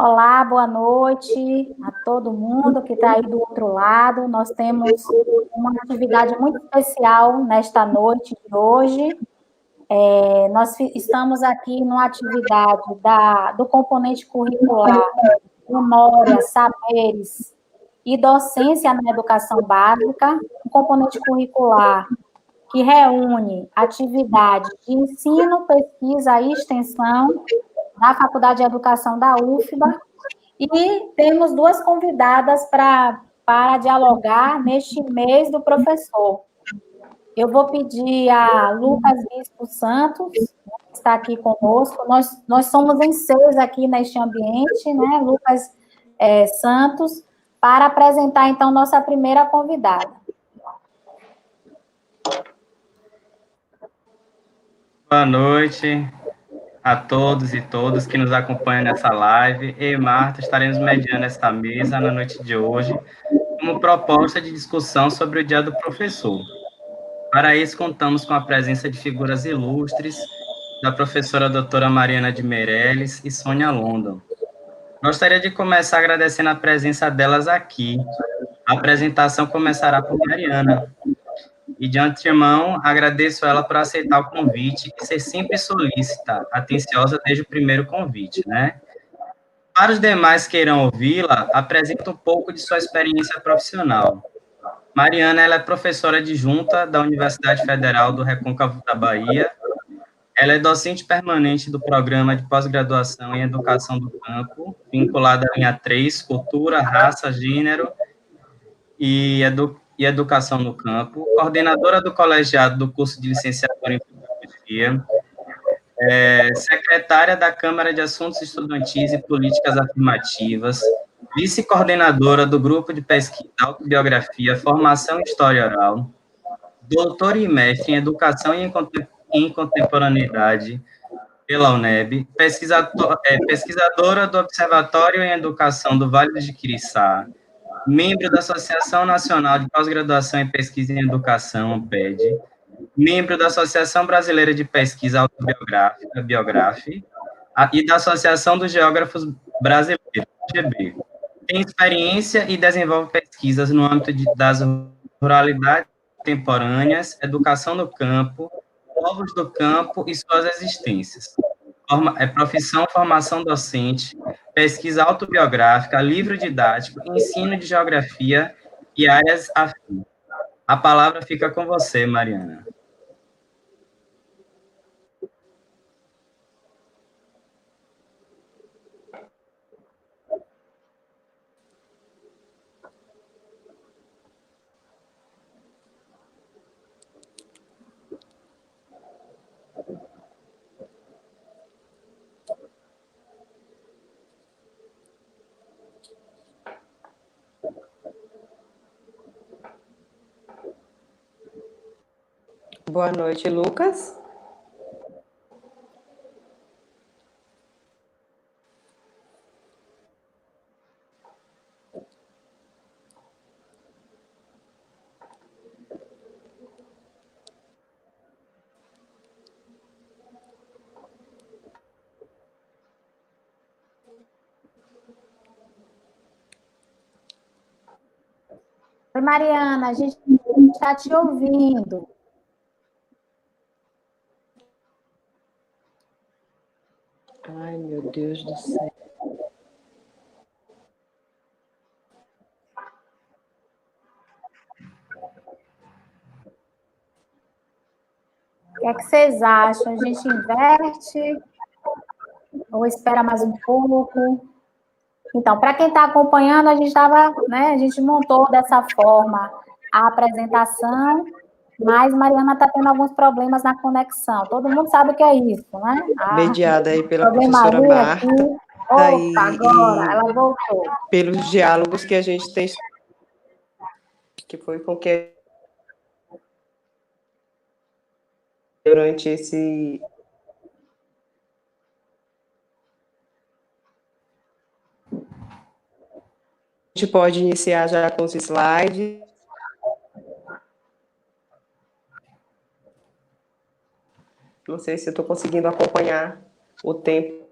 Olá, boa noite a todo mundo que está aí do outro lado. Nós temos uma atividade muito especial nesta noite de hoje. Nós estamos aqui numa atividade do componente curricular Memória, Saberes e Docência na Educação Básica, um componente curricular que reúne atividades de ensino, pesquisa e extensão da Faculdade de Educação da UFBA. E temos duas convidadas para dialogar neste mês do professor. Eu vou pedir a Lucas Bispo Santos, que está aqui conosco. Nós somos em 6 aqui neste ambiente, né? Lucas Santos, para apresentar, então, nossa primeira convidada. Boa noite a todos e todas que nos acompanham nessa live. Eu e Marta estaremos mediando esta mesa na noite de hoje, como proposta de discussão sobre o Dia do Professor. Para isso, contamos com a presença de figuras ilustres, da professora doutora Mariana de Meirelles e Sônia London. Gostaria de começar agradecendo a presença delas aqui. A apresentação começará por Mariana. E de antemão, agradeço ela por aceitar o convite e ser sempre solícita, atenciosa desde o primeiro convite, né? Para os demais que irão ouvi-la, apresento um pouco de sua experiência profissional. Mariana, ela é professora adjunta da Universidade Federal do Recôncavo da Bahia. Ela é docente permanente do Programa de Pós-Graduação em Educação do Campo, vinculada à linha 3, Cultura, Raça, Gênero e Educação no Campo, coordenadora do colegiado do curso de licenciatura em Pedagogia, secretária da Câmara de Assuntos Estudantis e Políticas Afirmativas, vice-coordenadora do Grupo de Pesquisa Autobiografia, Formação e História Oral, doutora e mestre em Educação e em Contemporaneidade pela UNEB, pesquisadora do Observatório em Educação do Vale do Jiquiriçá, membro da Associação Nacional de Pós-Graduação em Pesquisa em Educação, ANPED, membro da Associação Brasileira de Pesquisa Autobiográfica, Biografe, e da Associação dos Geógrafos Brasileiros, AGB. Tem experiência e desenvolve pesquisas no âmbito das ruralidades contemporâneas, educação no campo, povos do campo e suas existências. Profissão, formação docente, pesquisa autobiográfica, livro didático, ensino de geografia e áreas afins. A palavra fica com você, Mariana. Boa noite, Lucas. Oi, Mariana, a gente está te ouvindo. Ai, meu Deus do céu. O que é que vocês acham? A gente inverte ou espera mais um pouco? Então, para quem está acompanhando, a gente estava, né? A gente montou dessa forma a apresentação, mas Mariana está tendo alguns problemas na conexão. Todo mundo sabe o que é isso, né? Mediada aí pela Problema professora ali Marta. aqui. Opa, agora, ela voltou. Pelos diálogos que a gente tem, que foi com que durante esse... A gente pode iniciar já com os slides. Não sei se eu estou conseguindo acompanhar o tempo.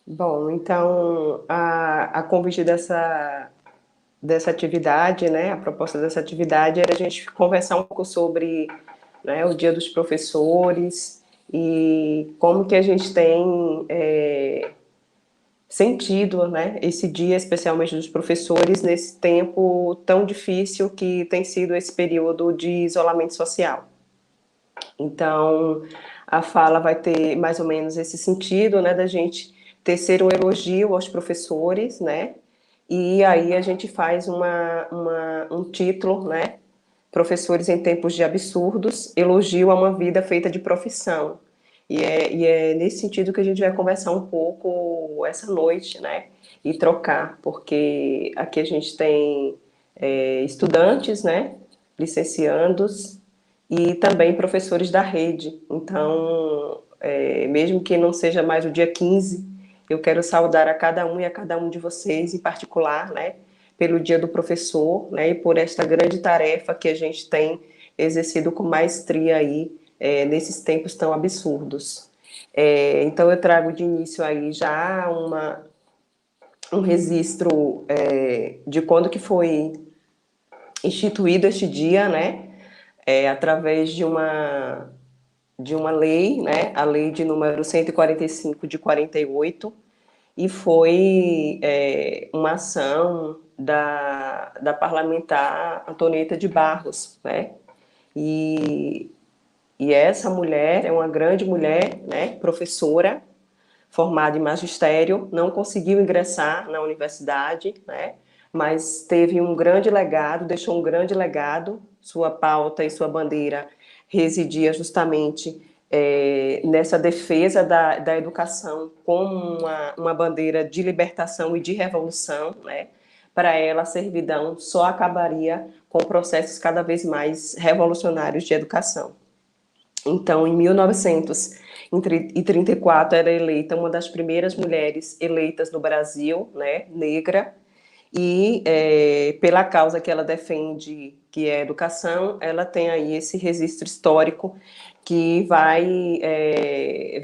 Bom, então, a convite dessa atividade, né, a proposta dessa atividade era a gente conversar um pouco sobre, né, o Dia dos Professores e como que a gente tem sentido, né, esse dia, especialmente dos professores, nesse tempo tão difícil que tem sido esse período de isolamento social. Então, a fala vai ter mais ou menos esse sentido, né, da gente tecer um elogio aos professores, né, e aí a gente faz um título, né, Professores em Tempos de Absurdos, elogio a uma vida feita de profissão. E é nesse sentido que a gente vai conversar um pouco essa noite, né, e trocar, porque aqui a gente tem estudantes, né, licenciandos, e também professores da rede. Então, mesmo que não seja mais o dia 15, eu quero saudar a cada um e a cada um de vocês, em particular, né, pelo Dia do Professor, né, e por esta grande tarefa que a gente tem exercido com maestria aí, nesses tempos tão absurdos. Então, eu trago de início aí já um registro de quando que foi instituído este dia, né, através de uma lei, né, a lei de número 145 de 48, e foi uma ação da parlamentar Antonieta de Barros, né, e, e essa mulher é uma grande mulher, né, professora, formada em magistério, não conseguiu ingressar na universidade, né, mas teve um grande legado, deixou um grande legado, sua pauta e sua bandeira residia justamente nessa defesa da educação como uma bandeira de libertação e de revolução, né? Para ela, a servidão só acabaria com processos cada vez mais revolucionários de educação. Então, em 1934, era eleita uma das primeiras mulheres eleitas no Brasil, né, negra, e pela causa que ela defende, que é a educação, ela tem aí esse registro histórico que vai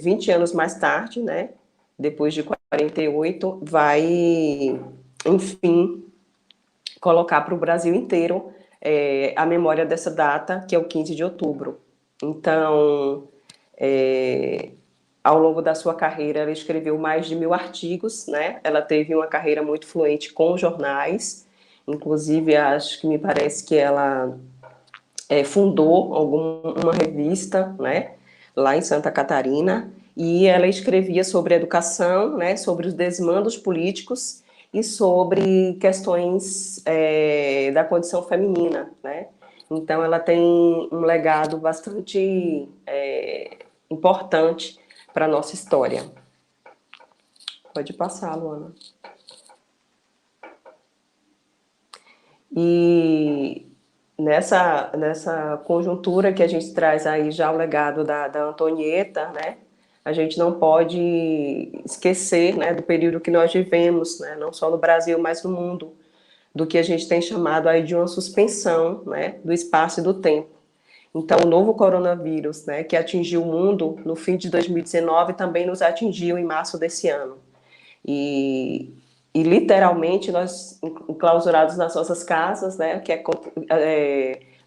20 anos mais tarde, né, depois de 48, vai, enfim, colocar para o Brasil inteiro a memória dessa data, que é o 15 de outubro. Então, ao longo da sua carreira, ela escreveu mais de 1000 artigos, né? Ela teve uma carreira muito fluente com jornais, inclusive acho que me parece que ela fundou uma revista, né? Lá em Santa Catarina, e ela escrevia sobre educação, né? Sobre os desmandos políticos e sobre questões da condição feminina, né? Então, ela tem um legado bastante importante para a nossa história. Pode passar, Luana. E nessa conjuntura que a gente traz aí já o legado da Antonieta, né? A gente não pode esquecer, né, do período que nós vivemos, né, não só no Brasil, mas no mundo, do que a gente tem chamado aí de uma suspensão, né, do espaço e do tempo. Então, o novo coronavírus, né, que atingiu o mundo no fim de 2019, também nos atingiu em março desse ano. E literalmente, nós, enclausurados nas nossas casas, né,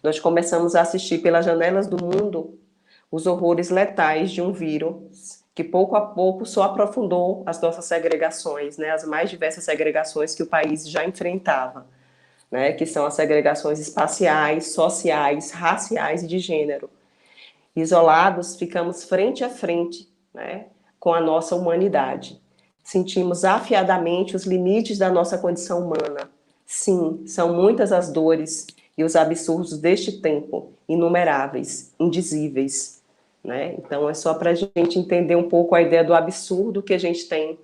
nós começamos a assistir pelas janelas do mundo os horrores letais de um vírus que pouco a pouco só aprofundou as nossas segregações, né, as mais diversas segregações que o país já enfrentava, né, que são as segregações espaciais, sociais, raciais e de gênero. Isolados, ficamos frente a frente, né, com a nossa humanidade. Sentimos afiadamente os limites da nossa condição humana. Sim, são muitas as dores e os absurdos deste tempo, inumeráveis, indizíveis, né? Então, é só para a gente entender um pouco a ideia do absurdo que a gente tem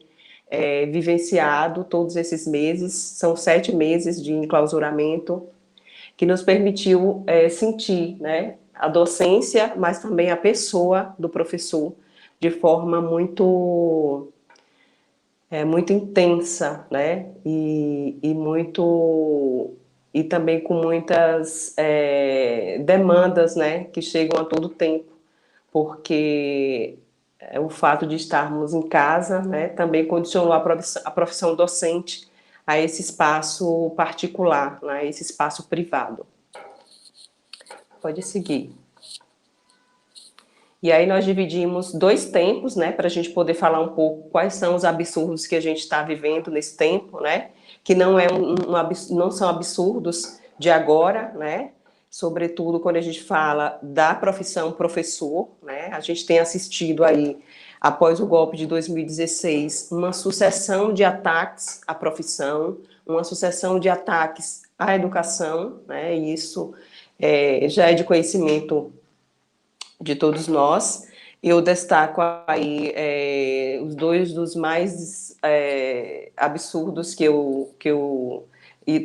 vivenciado todos esses meses. São 7 meses de enclausuramento, que nos permitiu sentir, né, a docência, mas também a pessoa do professor de forma muito intensa, né, e também com muitas demandas, né, que chegam a todo tempo, porque o fato de estarmos em casa, né, também condicionou a profissão docente a esse espaço particular, né, esse espaço privado. Pode seguir. E aí nós dividimos 2 tempos, né, para a gente poder falar um pouco quais são os absurdos que a gente está vivendo nesse tempo, né, que não, não são absurdos de agora, né, sobretudo quando a gente fala da profissão professor, né, a gente tem assistido aí, após o golpe de 2016, uma sucessão de ataques à profissão, uma sucessão de ataques à educação, né, e isso já é de conhecimento de todos nós. Eu destaco aí os 2 dos mais absurdos que eu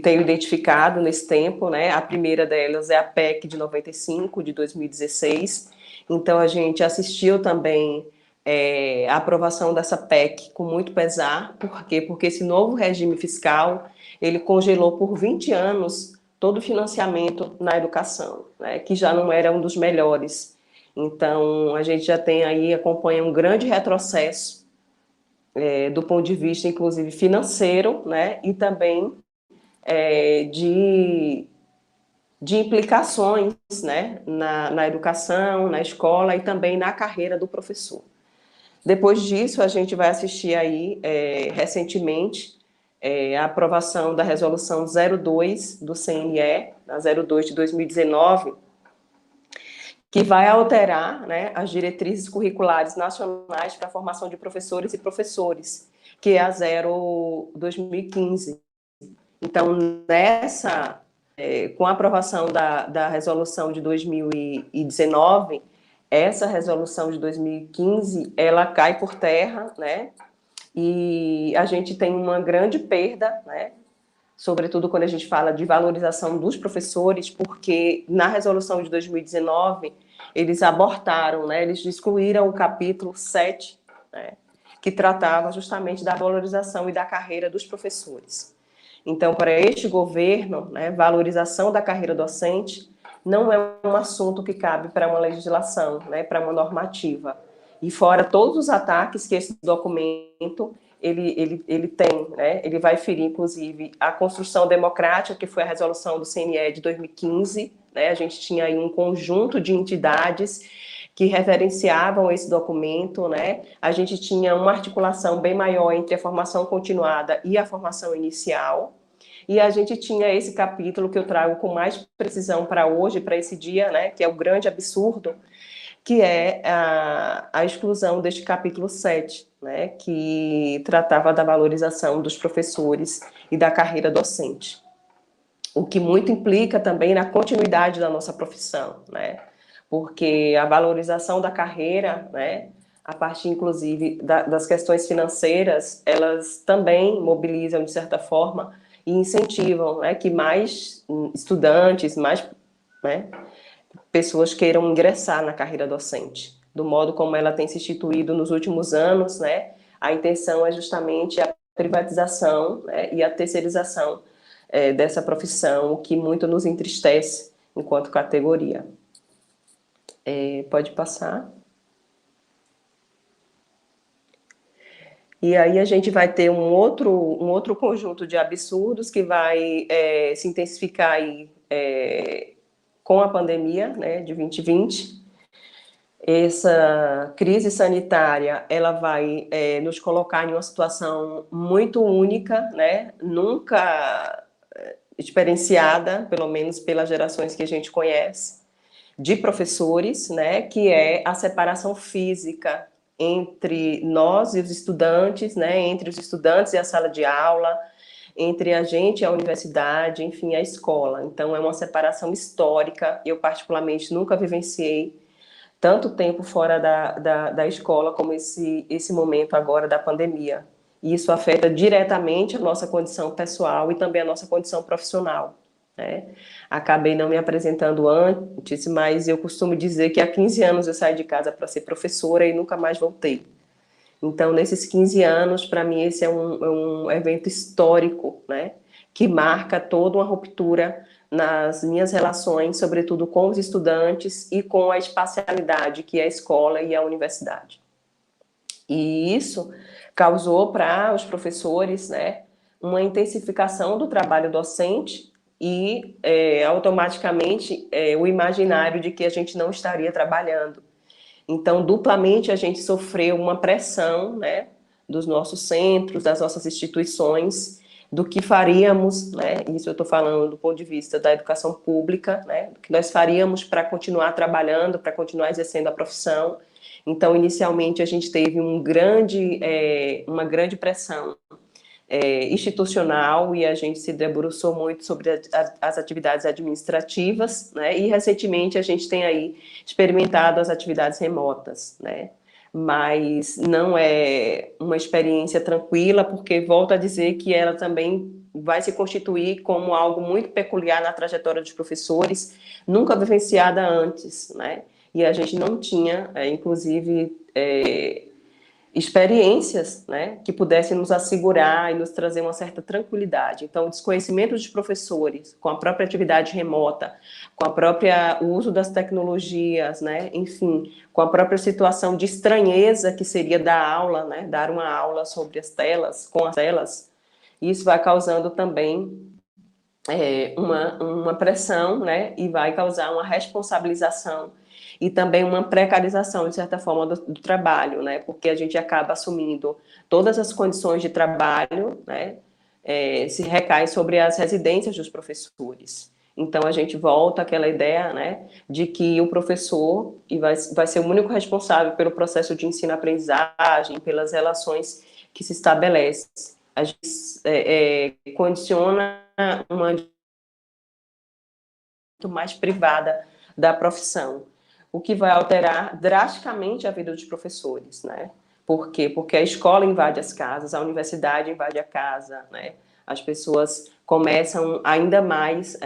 tenho identificado nesse tempo, né? A primeira delas é a PEC de 95, de 2016. Então, a gente assistiu também a aprovação dessa PEC com muito pesar. Por quê? Porque esse novo regime fiscal, ele congelou por 20 anos todo o financiamento na educação, né? Que já não era um dos melhores. Então, a gente já tem aí, acompanha um grande retrocesso do ponto de vista, inclusive, financeiro, né, e também de implicações, né, na educação, na escola e também na carreira do professor. Depois disso, a gente vai assistir aí, recentemente, a aprovação da resolução 02 do CNE, a 02 de 2019, que vai alterar, né, as diretrizes curriculares nacionais para a formação de professores e professores, que é a 2015. Então, com a aprovação da resolução de 2019, essa resolução de 2015, ela cai por terra, né, e a gente tem uma grande perda, né, sobretudo quando a gente fala de valorização dos professores, porque na resolução de 2019, eles abortaram, né, eles excluíram o capítulo 7, né, que tratava justamente da valorização e da carreira dos professores. Então, para este governo, né, valorização da carreira docente não é um assunto que cabe para uma legislação, né, para uma normativa. E fora todos os ataques que esse documento ele tem, né? Ele vai ferir, inclusive, a construção democrática, que foi a resolução do CNE de 2015, né? A gente tinha aí um conjunto de entidades que referenciavam esse documento, né? A gente tinha uma articulação bem maior entre a formação continuada e a formação inicial, e a gente tinha esse capítulo que eu trago com mais precisão para hoje, para esse dia, né? Que é o grande absurdo, que é a exclusão deste capítulo 7, né, que tratava da valorização dos professores e da carreira docente. O que muito implica também na continuidade da nossa profissão, né, porque a valorização da carreira, né, a partir, inclusive, das questões financeiras, elas também mobilizam, de certa forma, e incentivam, né, que mais estudantes, mais, né, pessoas queiram ingressar na carreira docente, do modo como ela tem se instituído nos últimos anos, né? A intenção é justamente a privatização, né, e a terceirização dessa profissão, o que muito nos entristece enquanto categoria. Pode passar. E aí a gente vai ter um outro conjunto de absurdos que vai se intensificar aí, com a pandemia, né, de 2020, Essa crise sanitária, ela vai nos colocar em uma situação muito única, né? Nunca experienciada, pelo menos pelas gerações que a gente conhece, de professores, né? Que é a separação física entre nós e os estudantes, né? Entre os estudantes e a sala de aula, entre a gente e a universidade, enfim, a escola. Então, é uma separação histórica. Eu, particularmente, nunca vivenciei tanto tempo fora da escola como esse momento agora da pandemia. E isso afeta diretamente a nossa condição pessoal e também a nossa condição profissional, né? Acabei não me apresentando antes, mas eu costumo dizer que há 15 anos eu saí de casa para ser professora e nunca mais voltei. Então, nesses 15 anos, para mim, esse é um evento histórico, né? Que marca toda uma ruptura nas minhas relações, sobretudo com os estudantes e com a espacialidade que é a escola e a universidade. E isso causou para os professores, né, uma intensificação do trabalho docente e automaticamente o imaginário de que a gente não estaria trabalhando. Então, duplamente a gente sofreu uma pressão, né, dos nossos centros, das nossas instituições, do que faríamos, né, isso eu estou falando do ponto de vista da educação pública, né, do que nós faríamos para continuar trabalhando, para continuar exercendo a profissão. Então, inicialmente, a gente teve uma grande pressão institucional e a gente se debruçou muito sobre as atividades administrativas, né? E recentemente a gente tem aí experimentado as atividades remotas, né? Mas não é uma experiência tranquila, porque volto a dizer que ela também vai se constituir como algo muito peculiar na trajetória dos professores, nunca vivenciada antes, né? E a gente não tinha, inclusive, experiências, né, que pudessem nos assegurar e nos trazer uma certa tranquilidade. Então, o desconhecimento dos professores, com a própria atividade remota, com o uso das tecnologias, né, enfim, com a própria situação de estranheza que seria dar aula, né, dar uma aula sobre as telas, com as telas, isso vai causando também uma pressão, né, e vai causar uma responsabilização e também uma precarização, de certa forma, do trabalho, né, porque a gente acaba assumindo todas as condições de trabalho, né, se recai sobre as residências dos professores. Então, a gente volta àquela ideia, né, de que o professor vai ser o único responsável pelo processo de ensino-aprendizagem, pelas relações que se estabelecem. A gente condiciona uma muito mais privada da profissão, o que vai alterar drasticamente a vida dos professores, né? Por quê? Porque a escola invade as casas, a universidade invade a casa, né? As pessoas começam ainda mais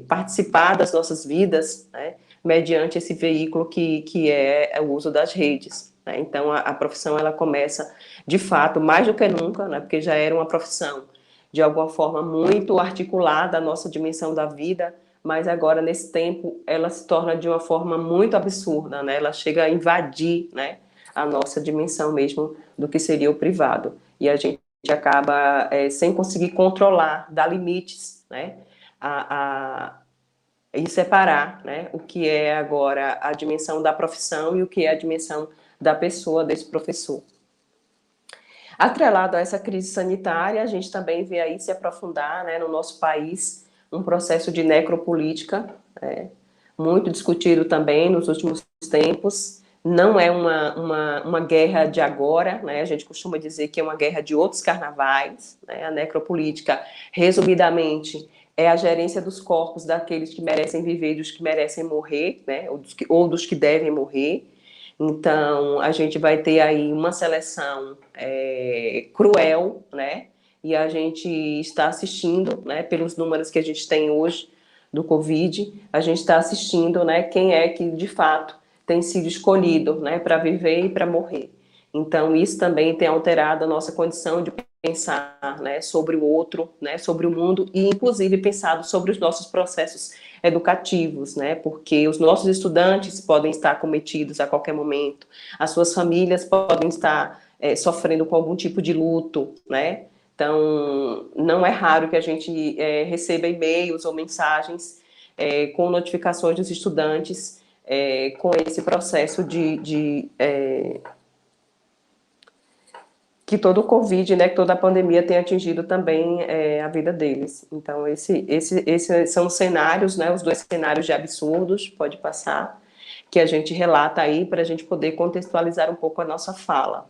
participar das nossas vidas, né? Mediante esse veículo que é o uso das redes, né? Então, a profissão, ela começa, de fato, mais do que nunca, né? Porque já era uma profissão, de alguma forma, muito articulada à nossa dimensão da vida, mas agora, nesse tempo, ela se torna de uma forma muito absurda, né? Ela chega a invadir, né, a nossa dimensão mesmo do que seria o privado. E a gente acaba sem conseguir controlar, dar limites, né, e separar, né, o que é agora a dimensão da profissão e o que é a dimensão da pessoa, desse professor. Atrelado a essa crise sanitária, a gente também vê aí se aprofundar, né, no nosso país um processo de necropolítica, muito discutido também nos últimos tempos. Não é uma guerra de agora, né? A gente costuma dizer que é uma guerra de outros carnavais, né? A necropolítica, resumidamente, é a gerência dos corpos daqueles que merecem viver e dos que merecem morrer, né? Ou dos que devem morrer. Então, a gente vai ter aí uma seleção cruel, né? E a gente está assistindo, né, pelos números que a gente tem hoje do Covid, a gente está assistindo, né, quem é que, de fato, tem sido escolhido, né, para viver e para morrer. Então, isso também tem alterado a nossa condição de pensar, né, sobre o outro, né, sobre o mundo e, inclusive, pensado sobre os nossos processos educativos, né, porque os nossos estudantes podem estar cometidos a qualquer momento, as suas famílias podem estar sofrendo com algum tipo de luto, né. Então, não é raro que a gente receba e-mails ou mensagens com notificações dos estudantes com esse processo que todo o Covid, né, que toda a pandemia tem atingido também a vida deles. Então, esses são os cenários, né, os dois cenários de absurdos, pode passar, que a gente relata aí para a gente poder contextualizar um pouco a nossa fala.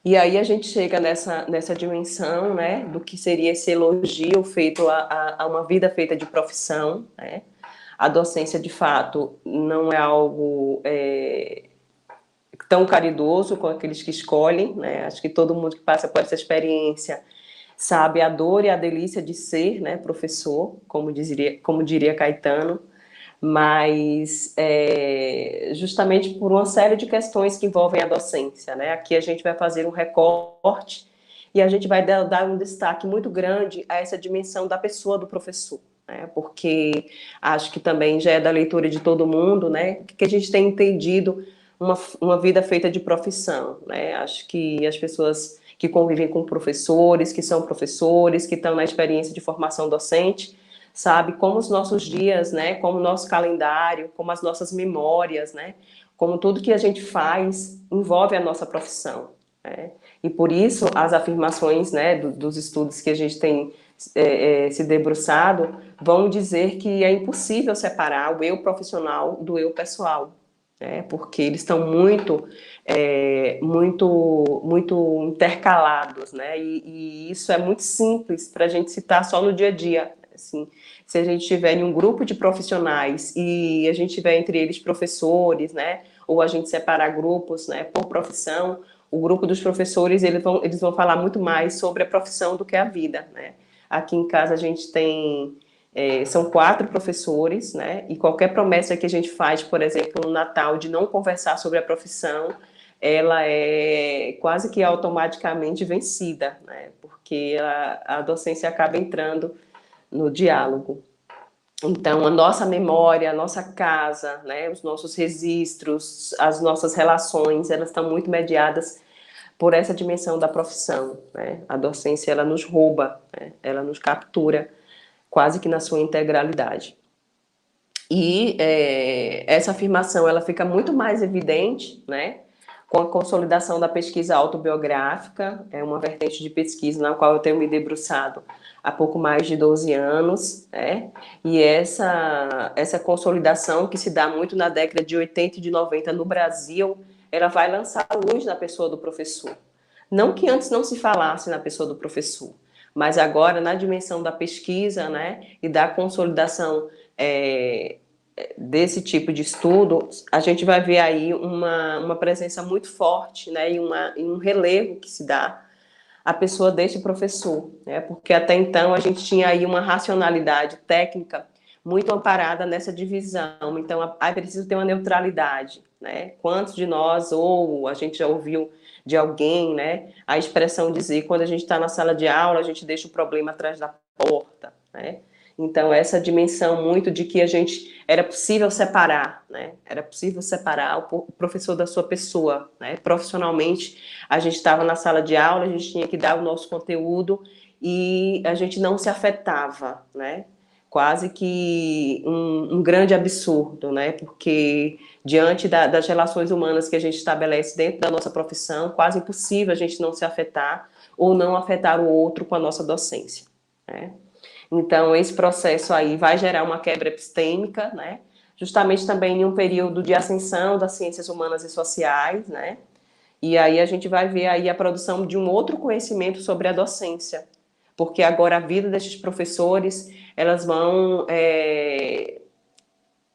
E aí a gente chega nessa dimensão, né, do que seria esse elogio feito a uma vida feita de profissão, né? A docência, de fato, não é algo tão caridoso com aqueles que escolhem, né? Acho que todo mundo que passa por essa experiência sabe a dor e a delícia de ser, né, professor, como diria Caetano, mas justamente por uma série de questões que envolvem a docência, né? Aqui a gente vai fazer um recorte e a gente vai dar um destaque muito grande a essa dimensão da pessoa do professor, né? Porque acho que também já é da leitura de todo mundo, né? Que a gente tem entendido uma vida feita de profissão, né? Acho que as pessoas que convivem com professores, que são professores, que estão na experiência de formação docente, sabe, como os nossos dias, né, como o nosso calendário, como as nossas memórias, né, como tudo que a gente faz envolve a nossa profissão, né? E por isso as afirmações, né, dos estudos que a gente tem se debruçado vão dizer que é impossível separar o eu profissional do eu pessoal, né, porque eles estão muito intercalados, né, e isso é muito simples para a gente citar só no dia a dia. Assim, se a gente tiver em um grupo de profissionais e a gente tiver entre eles professores, né, ou a gente separar grupos, né, por profissão, o grupo dos professores eles vão falar muito mais sobre a profissão do que a vida, né. Aqui em casa a gente tem são 4 professores, né, e qualquer promessa que a gente faz, por exemplo, no Natal, de não conversar sobre a profissão, ela é quase que automaticamente vencida, né, porque a docência acaba entrando no diálogo. Então, a nossa memória, a nossa casa, né, os nossos registros, as nossas relações, elas estão muito mediadas por essa dimensão da profissão, né? A docência, ela nos rouba, né? Ela nos captura quase que na sua integralidade. E essa afirmação, ela fica muito mais evidente, né, com a consolidação da pesquisa autobiográfica, é uma vertente de pesquisa na qual eu tenho me debruçado há pouco mais de 12 anos, né? E essa consolidação que se dá muito na década de 80 e de 90 no Brasil, ela vai lançar luz na pessoa do professor. Não que antes não se falasse na pessoa do professor, mas agora na dimensão da pesquisa, né, e da consolidação desse tipo de estudo, a gente vai ver aí uma presença muito forte, né, e um relevo que se dá à pessoa deste professor, né, porque até então a gente tinha aí uma racionalidade técnica muito amparada nessa divisão, então é preciso ter uma neutralidade, né, quantos de nós, ou a gente já ouviu de alguém, né, a expressão dizer, quando a gente está na sala de aula, a gente deixa o problema atrás da porta, né. Então, essa dimensão muito de que a gente era possível separar, né? Era possível separar o professor da sua pessoa, né? Profissionalmente, a gente estava na sala de aula, a gente tinha que dar o nosso conteúdo e a gente não se afetava, né? Quase que um grande absurdo, né? Porque diante das relações humanas que a gente estabelece dentro da nossa profissão, quase impossível a gente não se afetar ou não afetar o outro com a nossa docência, né? Então, esse processo aí vai gerar uma quebra epistêmica, né? Justamente também em um período de ascensão das ciências humanas e sociais, né? E aí a gente vai ver aí a produção de um outro conhecimento sobre a docência, porque agora a vida desses professores, elas vão,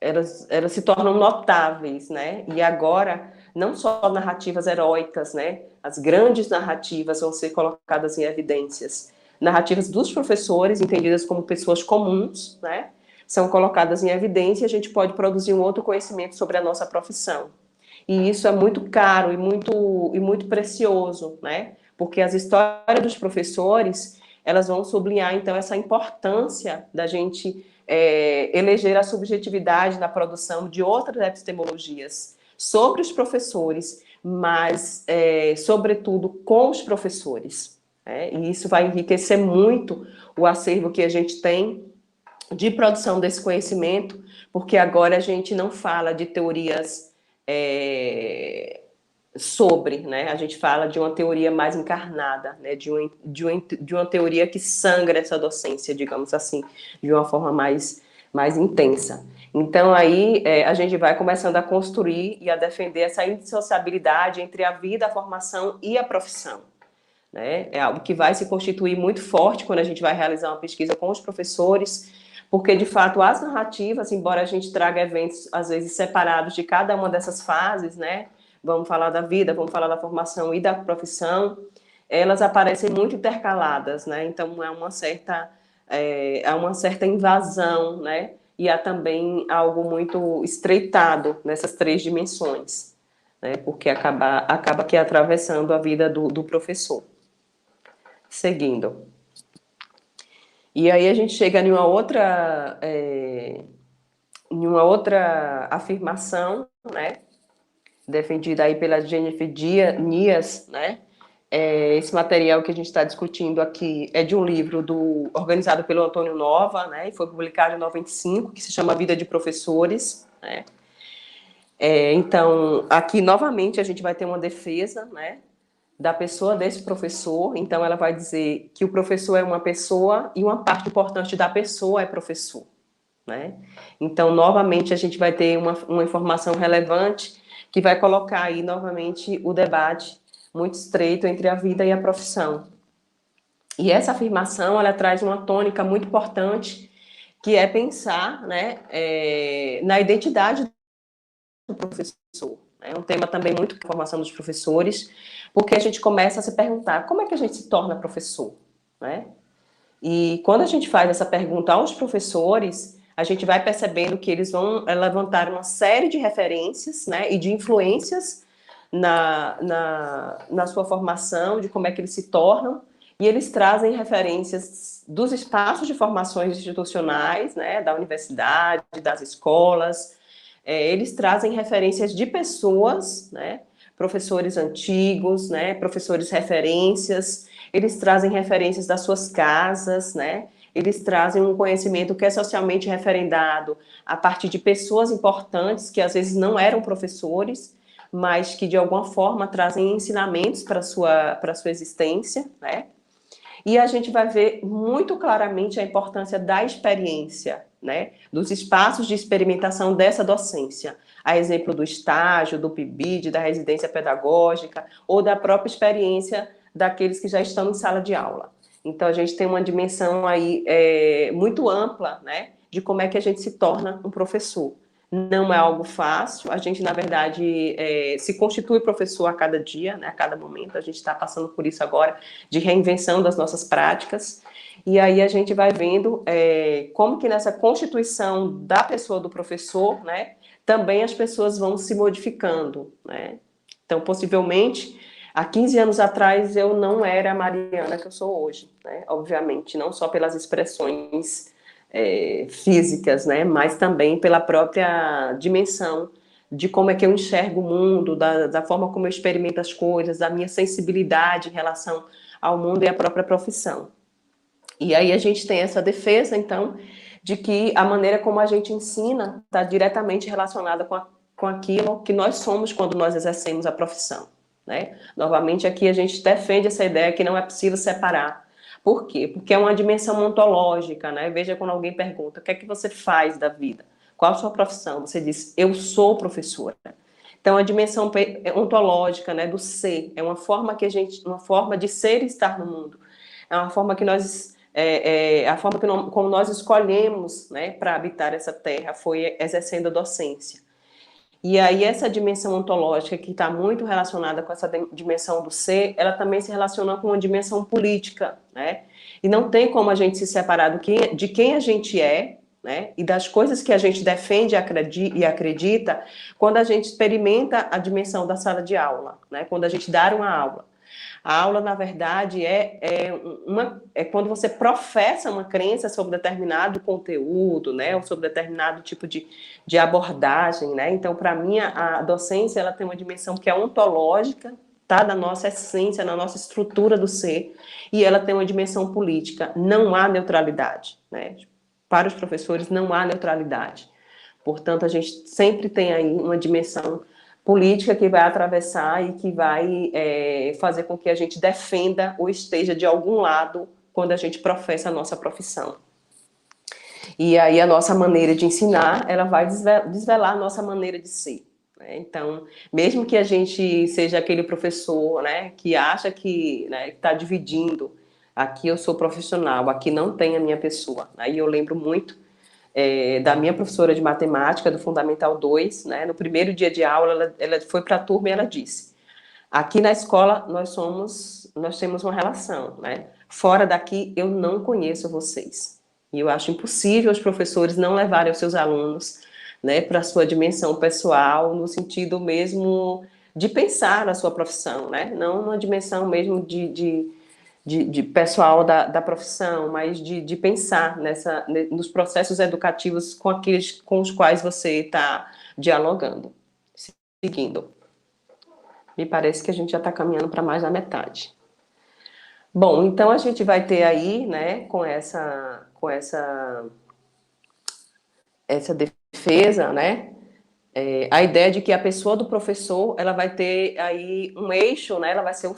elas se tornam notáveis, né? E agora, não só narrativas heróicas, né? As grandes narrativas vão ser colocadas em evidências, narrativas dos professores, entendidas como pessoas comuns, né, são colocadas em evidência e a gente pode produzir um outro conhecimento sobre a nossa profissão. E isso é muito caro e muito precioso, né, porque as histórias dos professores, elas vão sublinhar, então, essa importância da gente eleger a subjetividade na produção de outras epistemologias sobre os professores, mas, sobretudo, com os professores. E isso vai enriquecer muito o acervo que a gente tem de produção desse conhecimento, porque agora a gente não fala de teorias sobre, né? A gente fala de uma teoria mais encarnada, né? De uma teoria que sangra essa docência, digamos assim, de uma forma mais intensa. Então, aí, a gente vai começando a construir e a defender essa indissociabilidade entre a vida, a formação e a profissão, né? É algo que vai se constituir muito forte quando a gente vai realizar uma pesquisa com os professores, porque, de fato, as narrativas, embora a gente traga eventos, às vezes, separados de cada uma dessas fases, né? Vamos falar da vida, vamos falar da formação e da profissão, elas aparecem muito intercaladas, né? Então, há uma certa invasão, né? E há também algo muito estreitado nessas três dimensões, né? Porque acaba que atravessando a vida do professor. Seguindo. E aí a gente chega em uma outra afirmação, né? Defendida aí pela Jennifer Nias, né? Esse material que a gente está discutindo aqui é de um livro organizado pelo Antônio Nova, né? E foi publicado em 95, que se chama Vida de Professores, né? Então, aqui novamente a gente vai ter uma defesa, né? Da pessoa desse professor. Então, ela vai dizer que o professor é uma pessoa e uma parte importante da pessoa é professor, né? Então, novamente, a gente vai ter uma informação relevante que vai colocar aí, novamente, o debate muito estreito entre a vida e a profissão. E essa afirmação, ela traz uma tônica muito importante, que é pensar, né, na identidade do professor. É um tema também muito para a formação dos professores, porque a gente começa a se perguntar como é que a gente se torna professor, né? E quando a gente faz essa pergunta aos professores, a gente vai percebendo que eles vão levantar uma série de referências, né, e de influências na sua formação, de como é que eles se tornam, e eles trazem referências dos espaços de formações institucionais, né, da universidade, das escolas. Eles trazem referências de pessoas, né, professores antigos, né, professores referências. Eles trazem referências das suas casas, né? Eles trazem um conhecimento que é socialmente referendado a partir de pessoas importantes que às vezes não eram professores, mas que de alguma forma trazem ensinamentos para a sua existência, né? E a gente vai ver muito claramente a importância da experiência, né? Dos espaços de experimentação dessa docência. A exemplo do estágio, do PIBID, da residência pedagógica, ou da própria experiência daqueles que já estão em sala de aula. Então, a gente tem uma dimensão aí muito ampla, né? De como é que a gente se torna um professor. Não é algo fácil, a gente, na verdade, se constitui professor a cada dia, né, a cada momento, a gente está passando por isso agora, de reinvenção das nossas práticas, e aí a gente vai vendo como que nessa constituição da pessoa do professor, né, também as pessoas vão se modificando, né. Então, possivelmente, há 15 anos atrás, eu não era a Mariana que eu sou hoje, né, obviamente, não só pelas expressões físicas, né, mas também pela própria dimensão de como é que eu enxergo o mundo, da forma como eu experimento as coisas, da minha sensibilidade em relação ao mundo e à própria profissão. E aí a gente tem essa defesa, então, de que a maneira como a gente ensina está diretamente relacionada com aquilo que nós somos quando nós exercemos a profissão, né? Novamente, aqui a gente defende essa ideia que não é possível separar. Por quê? Porque é uma dimensão ontológica, né? Veja quando alguém pergunta, o que é que você faz da vida? Qual a sua profissão? Você diz, eu sou professora. Então, a dimensão ontológica, né, do ser, é uma forma uma forma de ser e estar no mundo. É uma forma que a forma como nós escolhemos, né, para habitar essa terra foi exercendo a docência. E aí essa dimensão ontológica, que está muito relacionada com essa dimensão do ser, ela também se relaciona com uma dimensão política, né? E não tem como a gente se separar de quem a gente é, né? E das coisas que a gente defende e acredita quando a gente experimenta a dimensão da sala de aula, né? Quando a gente dá uma aula. A aula, na verdade, é quando você professa uma crença sobre determinado conteúdo, né, ou sobre determinado tipo de abordagem, né? Então, para mim, a docência ela tem uma dimensão que é ontológica, tá, da nossa essência, na nossa estrutura do ser, e ela tem uma dimensão política. Não há neutralidade, né? para os professores não há neutralidade. Portanto, a gente sempre tem aí uma dimensão política que vai atravessar e que vai fazer com que a gente defenda ou esteja de algum lado quando a gente professa a nossa profissão. E aí a nossa maneira de ensinar, ela vai desvelar a nossa maneira de ser. Né? Então, mesmo que a gente seja aquele professor, né, que acha que está dividindo, aqui eu sou profissional, aqui não tem a minha pessoa. Aí eu lembro muito da minha professora de matemática, do Fundamental 2, né, no primeiro dia de aula, ela foi para a turma e ela disse: aqui na escola nós temos uma relação, né? Fora daqui eu não conheço vocês. E eu acho impossível os professores não levarem os seus alunos, né, para a sua dimensão pessoal, no sentido mesmo de pensar na sua profissão, né? Não numa dimensão mesmo de pessoal da profissão, mas de pensar nos processos educativos com aqueles com os quais você está dialogando. Seguindo. Me parece que a gente já está caminhando para mais da metade. Bom, então a gente vai ter aí, né, com essa defesa, né, a ideia de que a pessoa do professor, ela vai ter aí um eixo, né, ela vai ser o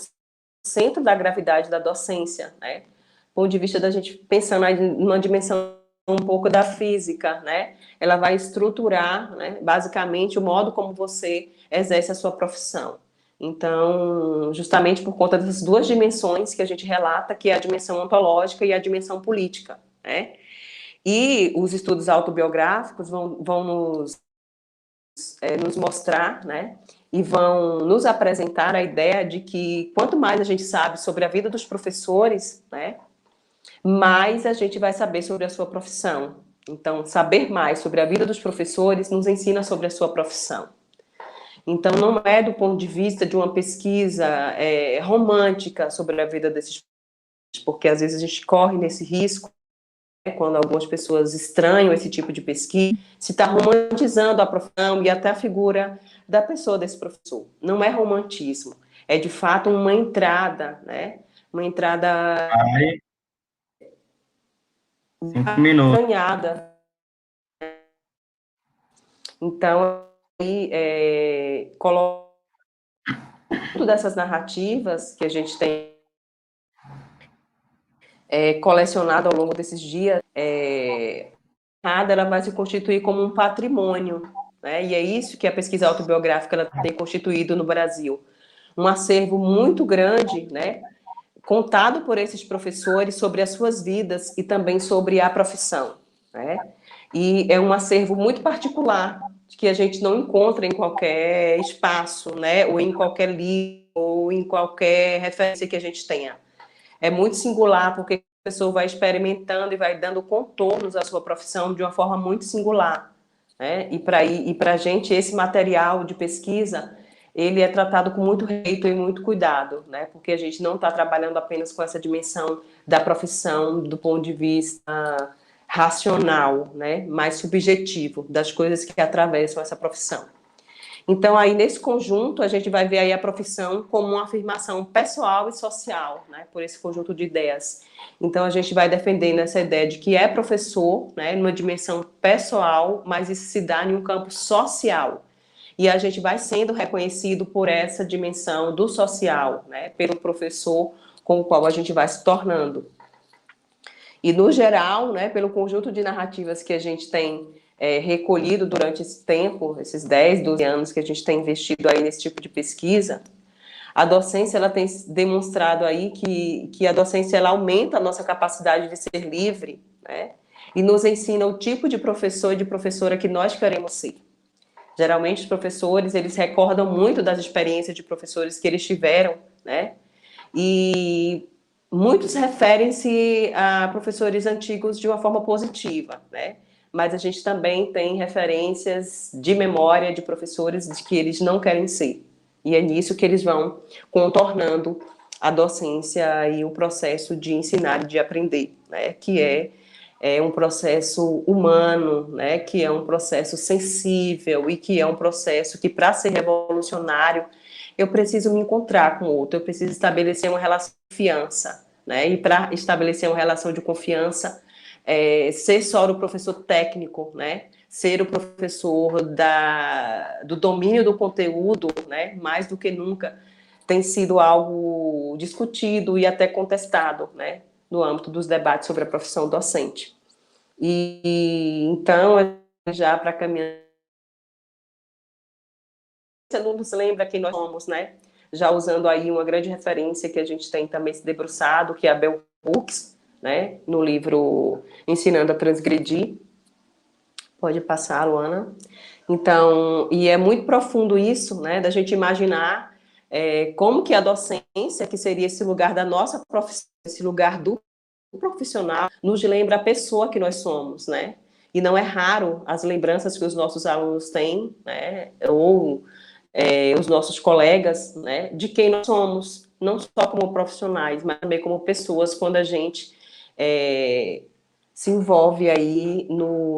centro da gravidade da docência, né, do ponto de vista da gente pensando aí numa dimensão um pouco da física, né, ela vai estruturar, né, basicamente o modo como você exerce a sua profissão. Então, justamente por conta dessas duas dimensões que a gente relata, que é a dimensão ontológica e a dimensão política, né? E os estudos autobiográficos vão nos mostrar, né? E vão nos apresentar a ideia de que quanto mais a gente sabe sobre a vida dos professores, né? Mais a gente vai saber sobre a sua profissão. Então, saber mais sobre a vida dos professores nos ensina sobre a sua profissão. Então, não é do ponto de vista de uma pesquisa romântica sobre a vida desses, porque às vezes a gente corre nesse risco, né, quando algumas pessoas estranham esse tipo de pesquisa, se está romantizando a profissão e até a figura da pessoa desse professor. Não é romantismo, é de fato uma entrada, né? Uma entrada Aí, 5 minutos. ganhada. Então, aí, coloca dessas narrativas que a gente tem colecionado ao longo desses dias, ela vai se constituir como um patrimônio, né? E é isso que a pesquisa autobiográfica ela tem constituído no Brasil. Um acervo muito grande, né? Contado por esses professores sobre as suas vidas e também sobre a profissão, né? E é um acervo muito particular, que a gente não encontra em qualquer espaço, né? Ou em qualquer livro, ou em qualquer referência que a gente tenha. É muito singular, porque a pessoa vai experimentando e vai dando contornos à sua profissão de uma forma muito singular, né? E para a gente, esse material de pesquisa, ele é tratado com muito respeito e muito cuidado, né? Porque a gente não está trabalhando apenas com essa dimensão da profissão do ponto de vista racional, né? Mais subjetivo, das coisas que atravessam essa profissão. Então, aí, nesse conjunto, a gente vai ver aí a profissão como uma afirmação pessoal e social, né, por esse conjunto de ideias. Então, a gente vai defendendo essa ideia de que é professor, né, numa dimensão pessoal, mas isso se dá em um campo social. E a gente vai sendo reconhecido por essa dimensão do social, né, pelo professor com o qual a gente vai se tornando. E, no geral, né, pelo conjunto de narrativas que a gente tem recolhido durante esse tempo, esses 10, 12 anos que a gente tem investido aí nesse tipo de pesquisa, a docência ela tem demonstrado aí que a docência ela aumenta a nossa capacidade de ser livre, né, e nos ensina o tipo de professor e de professora que nós queremos ser. Geralmente os professores, eles recordam muito das experiências de professores que eles tiveram, né, e muitos referem-se a professores antigos de uma forma positiva, né? Mas a gente também tem referências de memória de professores de que eles não querem ser. E é nisso que eles vão contornando a docência e o processo de ensinar e de aprender, né? Que é um processo humano, né? Que é um processo sensível e que é um processo que, para ser revolucionário, eu preciso me encontrar com o outro, eu preciso estabelecer uma relação de confiança, né? E para estabelecer uma relação de confiança, ser só o professor técnico, né? Ser o professor do domínio do conteúdo, né? Mais do que nunca tem sido algo discutido e até contestado, né? No âmbito dos debates sobre a profissão docente. E então, já para caminhar, você não nos lembra quem nós somos, né? Já usando aí uma grande referência que a gente tem também se debruçado, que é a Bell Hooks, né? No livro Ensinando a Transgredir. Pode passar, Luana. Então, e é muito profundo isso, né? Da gente imaginar como que a docência, que seria esse lugar da nossa profissão, esse lugar do profissional, nos lembra a pessoa que nós somos, né? E não é raro as lembranças que os nossos alunos têm, né? Ou os nossos colegas, né? De quem nós somos, não só como profissionais, mas também como pessoas, quando a gente se envolve aí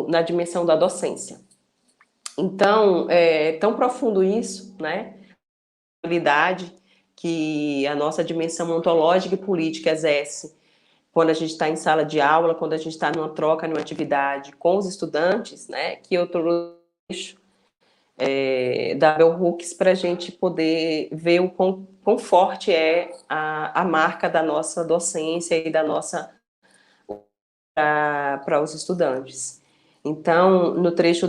na dimensão da docência. Então, é tão profundo isso, né? A habilidade que a nossa dimensão ontológica e política exerce quando a gente está em sala de aula, quando a gente está numa troca, numa atividade com os estudantes, né? Que eu trouxe da Bell Hooks para a gente poder ver o quão forte é a marca da nossa docência e da nossa para os estudantes. Então, no trecho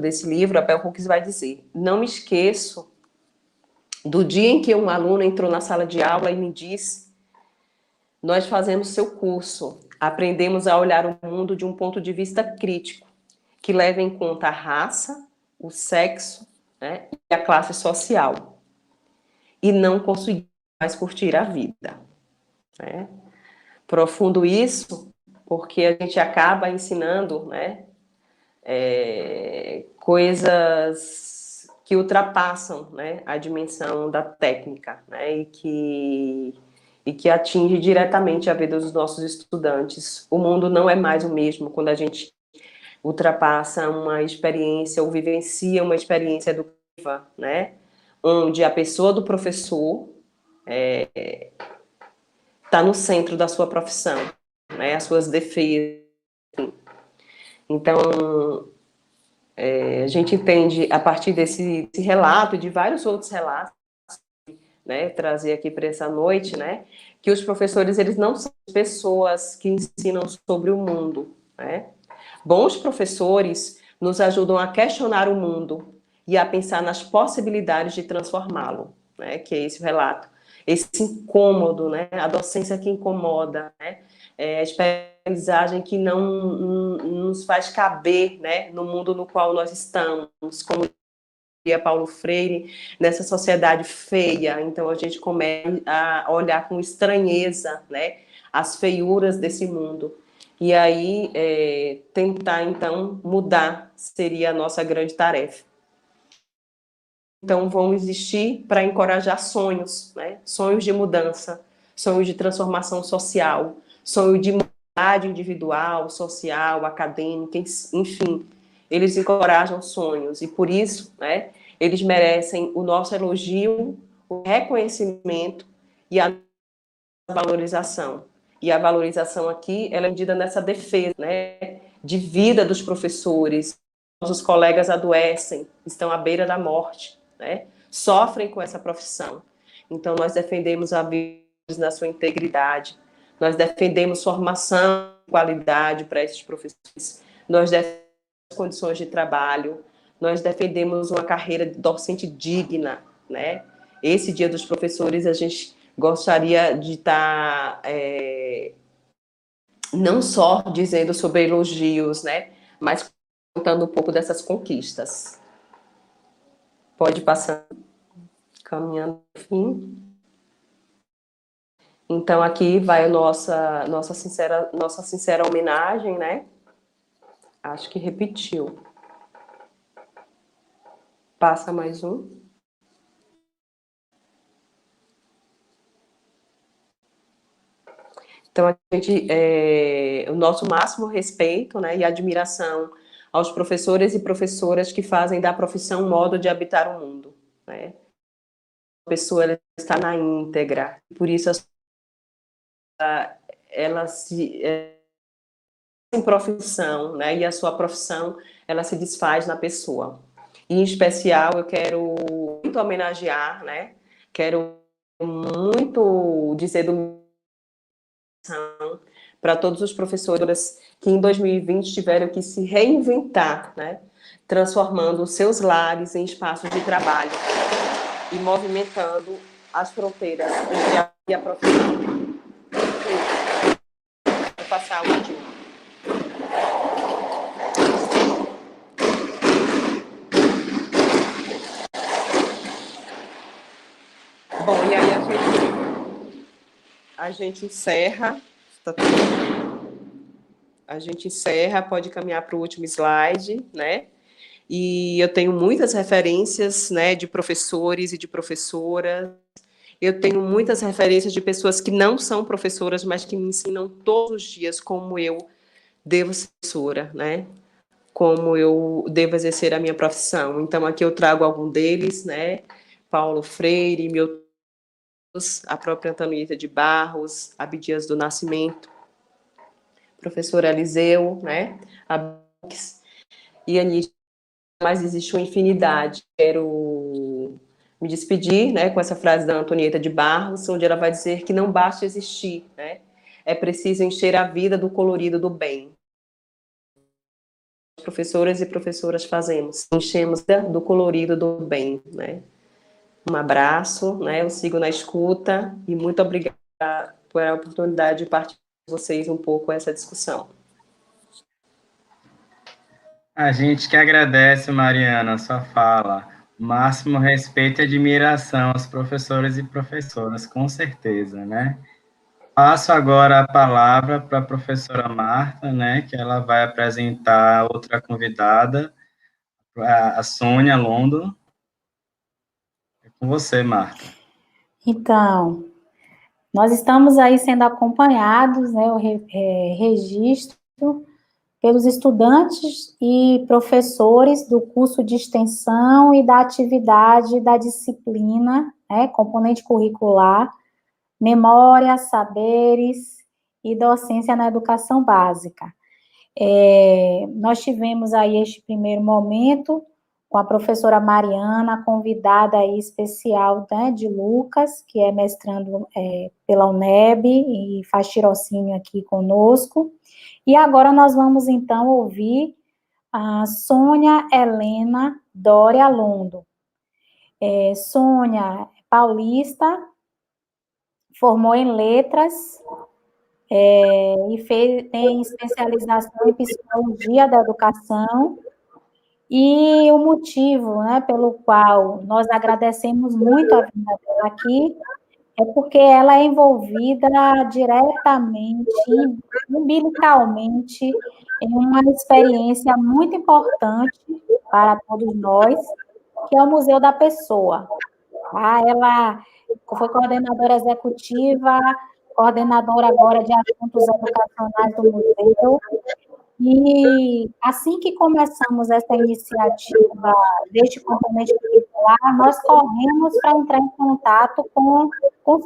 desse livro, a Bell Hooks vai dizer: não me esqueço do dia em que um aluno entrou na sala de aula e me disse: nós fazemos seu curso, aprendemos a olhar o mundo de um ponto de vista crítico, que leva em conta a raça, o sexo, né, e a classe social, e não consegui mais curtir a vida. Né? Profundo isso, porque a gente acaba ensinando, né, coisas que ultrapassam, né, a dimensão da técnica, né, e que atinge diretamente a vida dos nossos estudantes. O mundo não é mais o mesmo quando a gente ultrapassa uma experiência ou vivencia uma experiência educativa, né, onde a pessoa do professor está no centro da sua profissão, né, as suas defesas. Então, a gente entende, a partir desse relato e de vários outros relatos, né, trazer aqui para essa noite, né, que os professores, eles não são pessoas que ensinam sobre o mundo, né? Bons professores nos ajudam a questionar o mundo e a pensar nas possibilidades de transformá-lo, né, que é esse relato. Esse incômodo, né, a docência que incomoda, né, a aprendizagem que não nos faz caber, né, no mundo no qual nós estamos, como diria Paulo Freire, nessa sociedade feia. Então a gente começa a olhar com estranheza, né, as feiuras desse mundo. E aí tentar então mudar seria a nossa grande tarefa. Então vão existir para encorajar sonhos, né, sonhos de mudança, sonhos de transformação social, sonho de individual, social, acadêmica, enfim, eles encorajam sonhos e por isso, né, eles merecem o nosso elogio, o reconhecimento e a valorização. E a valorização aqui, ela é medida nessa defesa, né, de vida dos professores. Nossos colegas adoecem, estão à beira da morte, né, sofrem com essa profissão. Então, nós defendemos a vida na sua integridade, nós defendemos formação de qualidade para esses professores, nós defendemos condições de trabalho, nós defendemos uma carreira docente digna, né? Esse Dia dos Professores, a gente gostaria de estar não só dizendo sobre elogios, né? Mas contando um pouco dessas conquistas. Pode passar, caminhando no fim. Então, aqui vai a nossa sincera homenagem, né? Acho que repetiu. Passa mais um. Então, a gente, o nosso máximo respeito, né, e admiração aos professores e professoras que fazem da profissão um modo de habitar o mundo, né? A pessoa, ela está na íntegra, por isso ela se em profissão, né? E a sua profissão, ela se desfaz na pessoa. E, em especial, eu quero muito homenagear, né? Quero muito dizer do para todos os professores que em 2020 tiveram que se reinventar, né? Transformando os seus lares em espaços de trabalho e movimentando as fronteiras entre a e a profissão. Vou passar o último. Bom, e aí a gente encerra. A gente encerra, pode caminhar para o último slide, né? E eu tenho muitas referências, né, de professores e de professoras. Eu tenho muitas referências de pessoas que não são professoras, mas que me ensinam todos os dias como eu devo ser professora, né? Como eu devo exercer a minha profissão. Então, aqui eu trago algum deles, né? Paulo Freire, Milton, a própria Antonieta de Barros, Abdias do Nascimento, professor Eliseu, né? A Bux e a Nietzsche. Mas existe uma infinidade. Quero me despedir, né, com essa frase da Antonieta de Barros, onde ela vai dizer que não basta existir, né? É preciso encher a vida do colorido do bem. Professoras e professoras fazemos, enchemos do colorido do bem, né? Um abraço, né? Eu sigo na escuta e muito obrigada por a oportunidade de partilhar com vocês um pouco essa discussão. A gente que agradece, Mariana, a sua fala. Máximo respeito e admiração aos professores e professoras, com certeza, né? Passo agora a palavra para a professora Marta, né, que ela vai apresentar outra convidada, a Sônia Londo. É com você, Marta. Então, nós estamos aí sendo acompanhados, né, o registro pelos estudantes e professores do curso de extensão e da atividade da disciplina, né, componente curricular, memória, saberes e docência na educação básica. Nós tivemos aí este primeiro momento com a professora Mariana, convidada aí especial, né, de Lucas, que é mestrando pela UNEB e faz tirocínio aqui conosco. E agora nós vamos, então, ouvir a Sônia Helena Doria Londo. Sônia é paulista, formou em letras, e tem especialização em psicologia da educação, e o motivo, né, pelo qual nós agradecemos muito a vinda dela aqui é porque ela é envolvida diretamente, umbilicalmente, em uma experiência muito importante para todos nós, que é o Museu da Pessoa. Tá? Ela foi coordenadora executiva, coordenadora agora de assuntos educacionais do museu, e assim que começamos essa iniciativa deste componente curricular, nós corremos para entrar em contato com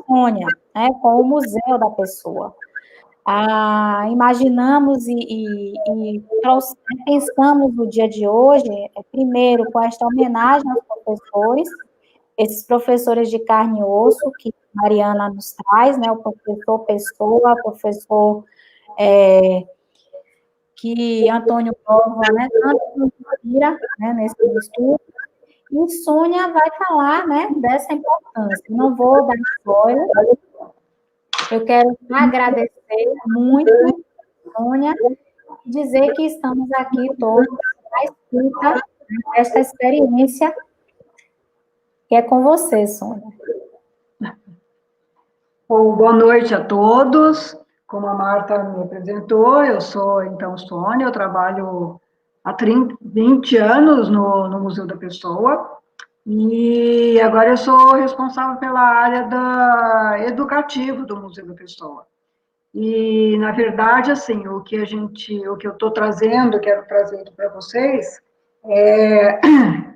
Sônia, né, com o Museu da Pessoa. Imaginamos pensamos no dia de hoje, primeiro, com esta homenagem aos professores, esses professores de carne e osso que Mariana nos traz, né, o professor Pessoa, o professor que Antônio Nova, né, tanto nos inspira, né, nesse estudo, e Sônia vai falar, né, dessa importância. Não vou dar spoiler, eu quero agradecer muito, Sônia, e dizer que estamos aqui todos à escuta desta experiência que é com você, Sônia. Bom, boa noite a todos. Como a Marta me apresentou, eu sou, então, Sônia, eu trabalho há 20 anos no Museu da Pessoa, e agora eu sou responsável pela área educativa do Museu da Pessoa. E, na verdade, assim, o que eu estou trazendo, quero trazer aqui para vocês, é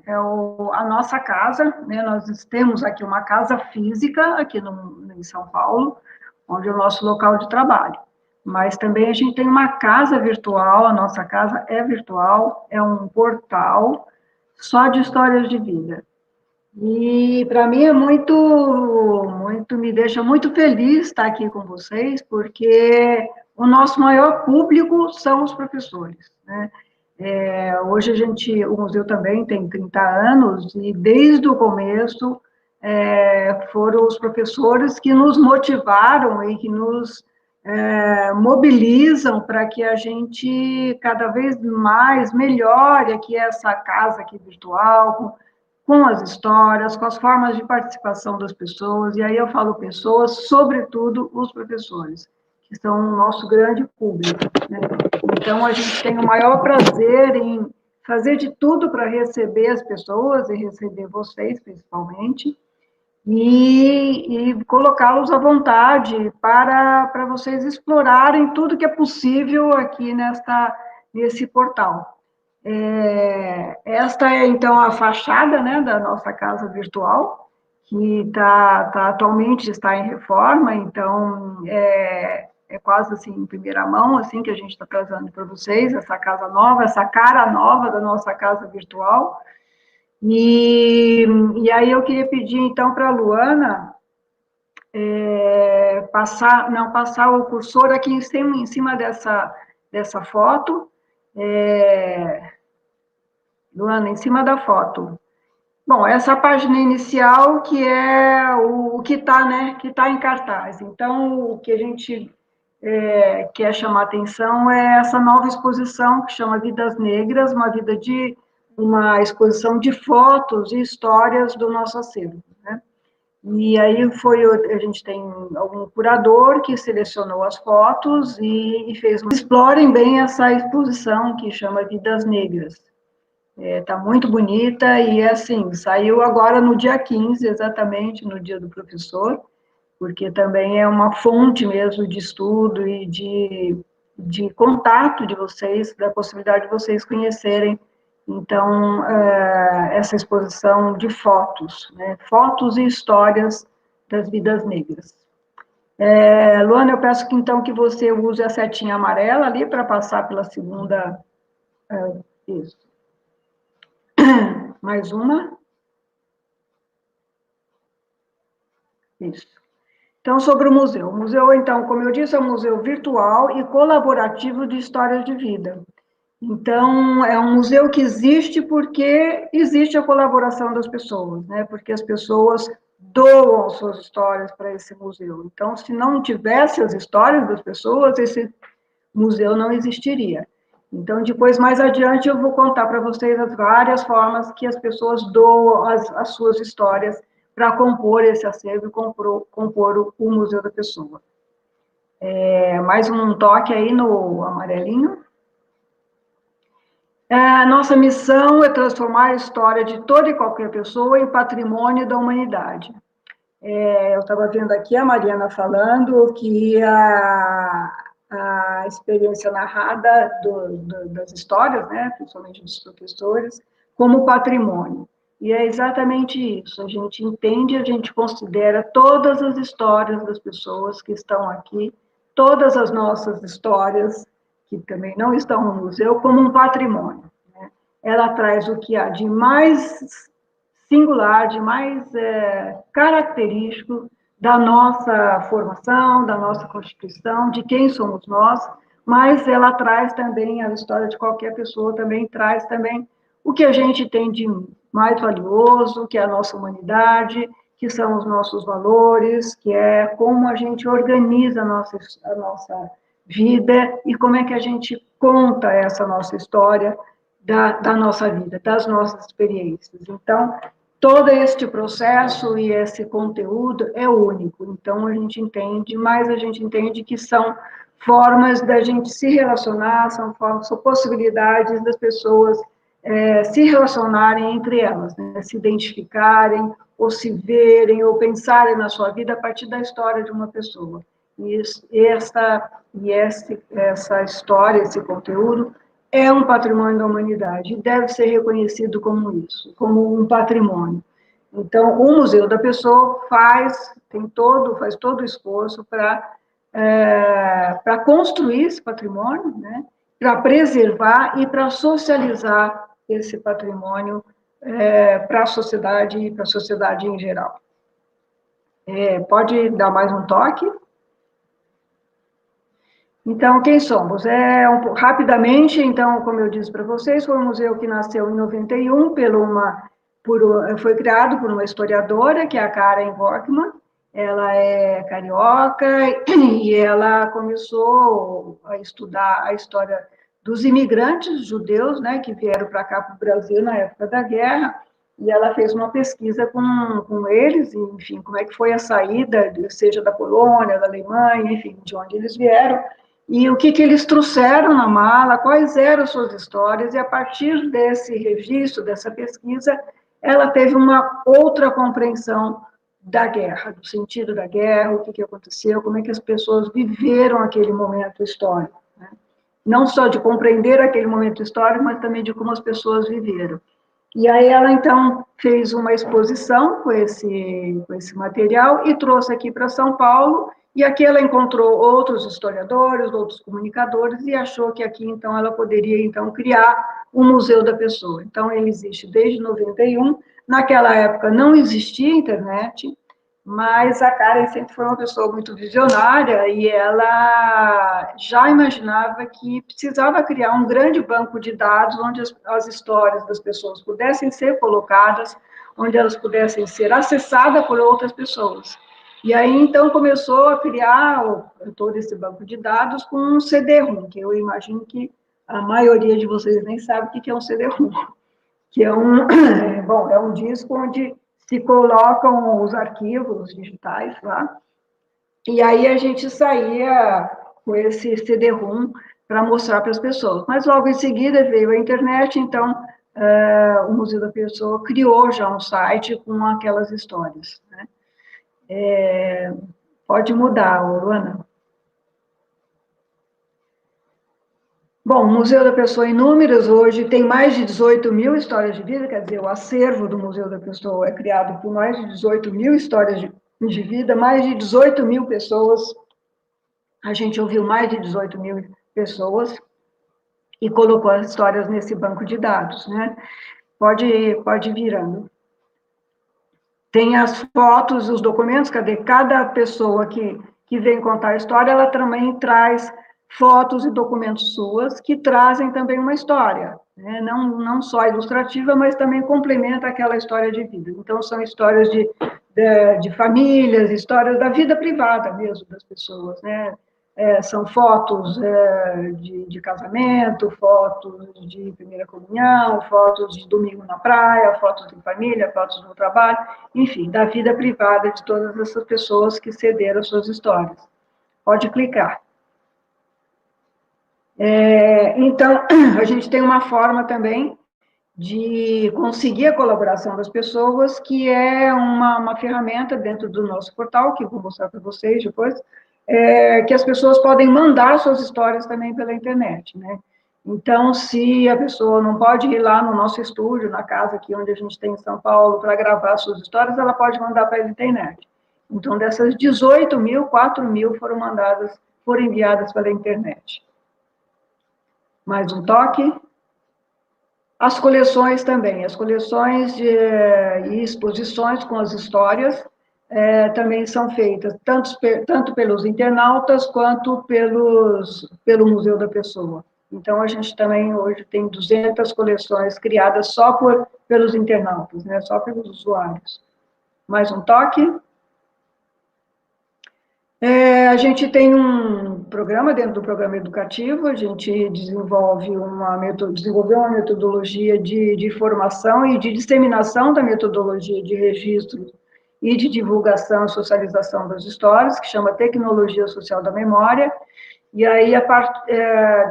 a nossa casa, né? Nós temos aqui uma casa física, aqui em São Paulo, onde é o nosso local de trabalho. mas também a gente tem uma casa virtual, a nossa casa é virtual, é um portal só de histórias de vida. E para mim é me deixa muito feliz estar aqui com vocês, porque o nosso maior público são os professores, né? Hoje o museu também tem 30 anos, e desde o começo foram os professores que nos motivaram e que nos mobilizam para que a gente cada vez mais melhore aqui essa casa aqui virtual, com as histórias, com as formas de participação das pessoas, e aí eu falo pessoas, sobretudo os professores, que são o nosso grande público, né? Então, a gente tem o maior prazer em fazer de tudo para receber as pessoas, e receber vocês, principalmente, e colocá-los à vontade para vocês explorarem tudo que é possível aqui nesse portal. Esta é, então, a fachada, né, da nossa casa virtual, que atualmente está em reforma, então é quase assim em primeira mão, assim, que a gente está trazendo para vocês, essa casa nova, essa cara nova da nossa casa virtual. E aí eu queria pedir, então, para a Luana passar o cursor aqui em cima dessa foto, Luana, em cima da foto. Bom, essa página inicial que é o que está, né, que está em cartaz. Então, o que a gente quer chamar atenção é essa nova exposição que chama Vidas Negras, uma exposição de fotos e histórias do nosso acervo, né? E aí a gente tem algum curador que selecionou as fotos e fez explorem bem essa exposição que chama Vidas Negras. Tá muito bonita e, assim, saiu agora no dia 15, exatamente no dia do professor, porque também é uma fonte mesmo de estudo e de contato de vocês, da possibilidade de vocês conhecerem, então, essa exposição de fotos, né? Fotos e histórias das vidas negras. Luana, eu peço então que você use a setinha amarela ali para passar pela segunda. Isso. Mais uma. Isso. Então, sobre o museu. O museu, então, como eu disse, é um museu virtual e colaborativo de histórias de vida. Então, é um museu que existe porque existe a colaboração das pessoas, né? Porque as pessoas doam suas histórias para esse museu. Então, se não tivesse as histórias das pessoas, esse museu não existiria. Então, depois, mais adiante, eu vou contar para vocês as várias formas que as pessoas doam as suas histórias para compor esse acervo e compor o Museu da Pessoa. Mais um toque aí no amarelinho. A nossa missão é transformar a história de toda e qualquer pessoa em patrimônio da humanidade. Eu estava vendo aqui a Mariana falando que a experiência narrada das histórias, né, principalmente dos professores, como patrimônio. E é exatamente isso, a gente entende, a gente considera todas as histórias das pessoas que estão aqui, todas as nossas histórias, que também não estão no museu, como um patrimônio, né? Ela traz o que há de mais singular, de mais característico da nossa formação, da nossa constituição, de quem somos nós, mas ela traz também, a história de qualquer pessoa também traz também o que a gente tem de mais valioso, que é a nossa humanidade, que são os nossos valores, que é como a gente organiza a nossa vida e como é que a gente conta essa nossa história da nossa vida, das nossas experiências. Então, todo este processo e esse conteúdo é único. Então, a gente entende que são formas da gente se relacionar, são possibilidades das pessoas se relacionarem entre elas, né? Se identificarem, ou se verem, ou pensarem na sua vida a partir da história de uma pessoa. E essa história, esse conteúdo, é um patrimônio da humanidade e deve ser reconhecido como isso, como um patrimônio. Então, o Museu da Pessoa faz todo o esforço para para construir esse patrimônio, né, para preservar e para socializar esse patrimônio para a sociedade e para a sociedade em geral. Pode dar mais um toque? Então, quem somos? Rapidamente, então, como eu disse para vocês, foi um museu que nasceu em 91, foi criado por uma historiadora, que é a Karen Workman. Ela é carioca e ela começou a estudar a história dos imigrantes judeus, né, que vieram para cá, para o Brasil, na época da guerra, e ela fez uma pesquisa com eles, enfim, como é que foi a saída, seja da Polônia, da Alemanha, enfim, de onde eles vieram, e o que eles trouxeram na mala, quais eram suas histórias, e a partir desse registro, dessa pesquisa, ela teve uma outra compreensão da guerra, do sentido da guerra, o que aconteceu, como é que as pessoas viveram aquele momento histórico, né? Não só de compreender aquele momento histórico, mas também de como as pessoas viveram. E aí ela, então, fez uma exposição com esse material e trouxe aqui para São Paulo, e aqui ela encontrou outros historiadores, outros comunicadores, e achou que aqui, então, ela poderia, então, criar o Museu da Pessoa. Então, ele existe desde 91, naquela época não existia internet, mas a Karen sempre foi uma pessoa muito visionária e ela já imaginava que precisava criar um grande banco de dados onde as histórias das pessoas pudessem ser colocadas, onde elas pudessem ser acessadas por outras pessoas. E aí, então, começou a criar todo esse banco de dados com um CD-ROM, que eu imagino que a maioria de vocês nem sabe o que é um CD-ROM, que é um disco onde se colocam os arquivos digitais lá, e aí a gente saía com esse CD-ROM para mostrar para as pessoas. Mas logo em seguida veio a internet, então o Museu da Pessoa criou já um site com aquelas histórias, né? Pode mudar, Luana. Bom, o Museu da Pessoa em números, hoje tem mais de 18 mil histórias de vida, quer dizer, o acervo do Museu da Pessoa é criado por mais de 18 mil histórias de vida, mais de 18 mil pessoas, a gente ouviu mais de 18 mil pessoas e colocou as histórias nesse banco de dados, né? Pode ir virando. Tem as fotos, os documentos, cadê? Cada pessoa que vem contar a história, ela também traz fotos e documentos suas que trazem também uma história, né? Não só ilustrativa, mas também complementa aquela história de vida. Então, são histórias de famílias, histórias da vida privada mesmo das pessoas, né? São fotos de casamento, fotos de primeira comunhão, fotos de domingo na praia, fotos de família, fotos no trabalho, enfim, da vida privada de todas essas pessoas que cederam suas histórias. Pode clicar. Então, a gente tem uma forma também de conseguir a colaboração das pessoas, que é uma ferramenta dentro do nosso portal, que eu vou mostrar para vocês depois, que as pessoas podem mandar suas histórias também pela internet, né? Então, se a pessoa não pode ir lá no nosso estúdio, na casa aqui onde a gente tem em São Paulo, para gravar suas histórias, ela pode mandar para a internet. Então, dessas 18 mil, 4 mil foram enviadas pela internet. Mais um toque. As coleções também, as coleções e exposições com as histórias também são feitas, tanto pelos internautas quanto pelo Museu da Pessoa. Então, a gente também hoje tem 200 coleções criadas só pelos internautas, né, só pelos usuários. Mais um toque. A gente tem um programa, dentro do programa educativo, a gente desenvolveu uma metodologia de formação e de disseminação da metodologia de registro e de divulgação e socialização das histórias, que chama Tecnologia Social da Memória, e aí,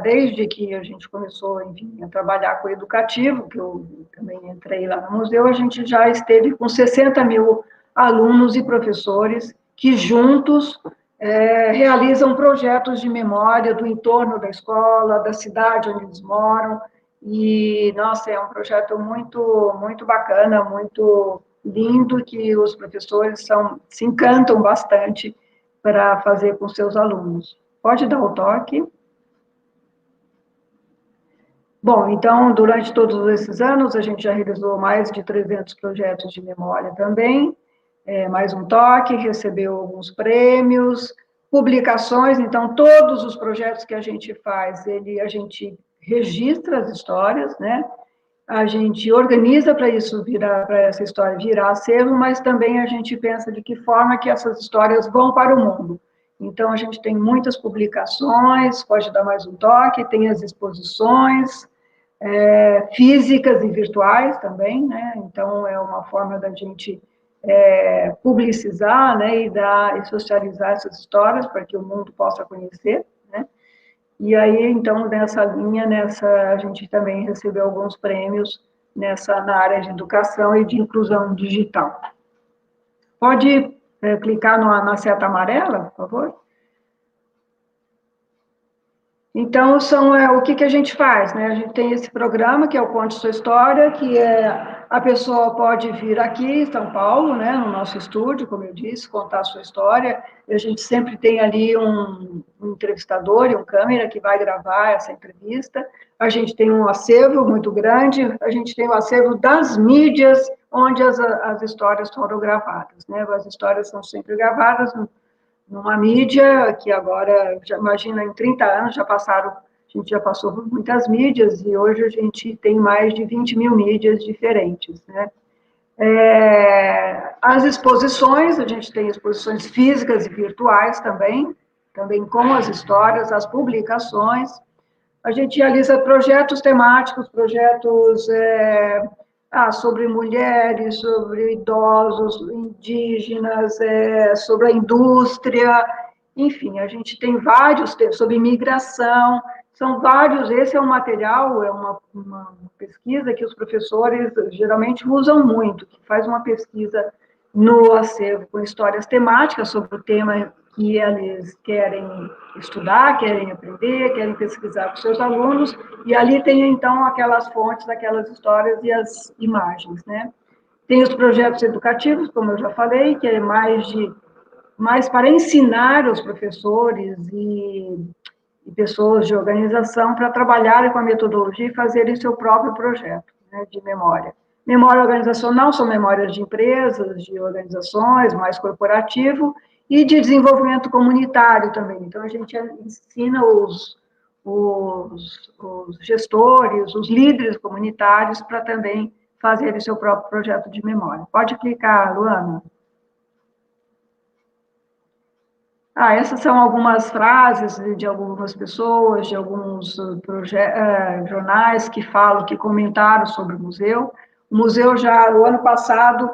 desde que a gente começou, enfim, a trabalhar com o educativo, que eu também entrei lá no museu, a gente já esteve com 60 mil alunos e professores que juntos realizam projetos de memória do entorno da escola, da cidade onde eles moram, e, nossa, é um projeto muito, muito bacana, muito lindo, que os professores se encantam bastante para fazer com seus alunos. Pode dar o toque. Bom, então, durante todos esses anos, a gente já realizou mais de 300 projetos de memória também, mais um toque, recebeu alguns prêmios, publicações, então, todos os projetos que a gente faz, a gente registra as histórias, né? A gente organiza para isso virar, para essa história virar acervo, mas também a gente pensa de que forma que essas histórias vão para o mundo. Então, a gente tem muitas publicações, pode dar mais um toque, tem as exposições, físicas e virtuais também, né? Então, é uma forma da gente publicizar, né, e socializar essas histórias para que o mundo possa conhecer, né? E aí, então, nessa linha, a gente também recebeu alguns prêmios na área de educação e de inclusão digital. Pode clicar na seta amarela, por favor? Então, o que a gente faz, né? A gente tem esse programa, que é o Conte Sua História, que a pessoa pode vir aqui em São Paulo, né, no nosso estúdio, como eu disse, contar a sua história, e a gente sempre tem ali um entrevistador e um câmera que vai gravar essa entrevista. A gente tem um acervo muito grande, a gente tem o acervo das mídias onde as histórias foram gravadas, né? As histórias são sempre gravadas numa mídia que agora, já imagina, em 30 anos a gente já passou por muitas mídias e hoje a gente tem mais de 20 mil mídias diferentes, né? As exposições, a gente tem exposições físicas e virtuais também com as histórias, as publicações. A gente realiza projetos temáticos, projetos sobre mulheres, sobre idosos, indígenas, sobre a indústria, enfim, a gente tem vários temas sobre imigração, são vários, esse é um material, é uma pesquisa que os professores geralmente usam muito, que faz uma pesquisa no acervo com histórias temáticas sobre o tema que eles querem estudar, querem aprender, querem pesquisar com seus alunos, e ali tem, então, aquelas fontes, aquelas histórias e as imagens, né? Tem os projetos educativos, como eu já falei, que é mais para ensinar os professores e pessoas de organização para trabalharem com a metodologia e fazerem seu próprio projeto, né, de memória. Memória organizacional são memórias de empresas, de organizações, mais corporativo, e de desenvolvimento comunitário também. Então, a gente ensina os gestores, os líderes comunitários para também fazerem seu próprio projeto de memória. Pode clicar, Luana. Essas são algumas frases de algumas pessoas, de alguns jornais que falam, que comentaram sobre o museu. O museu já, no ano passado,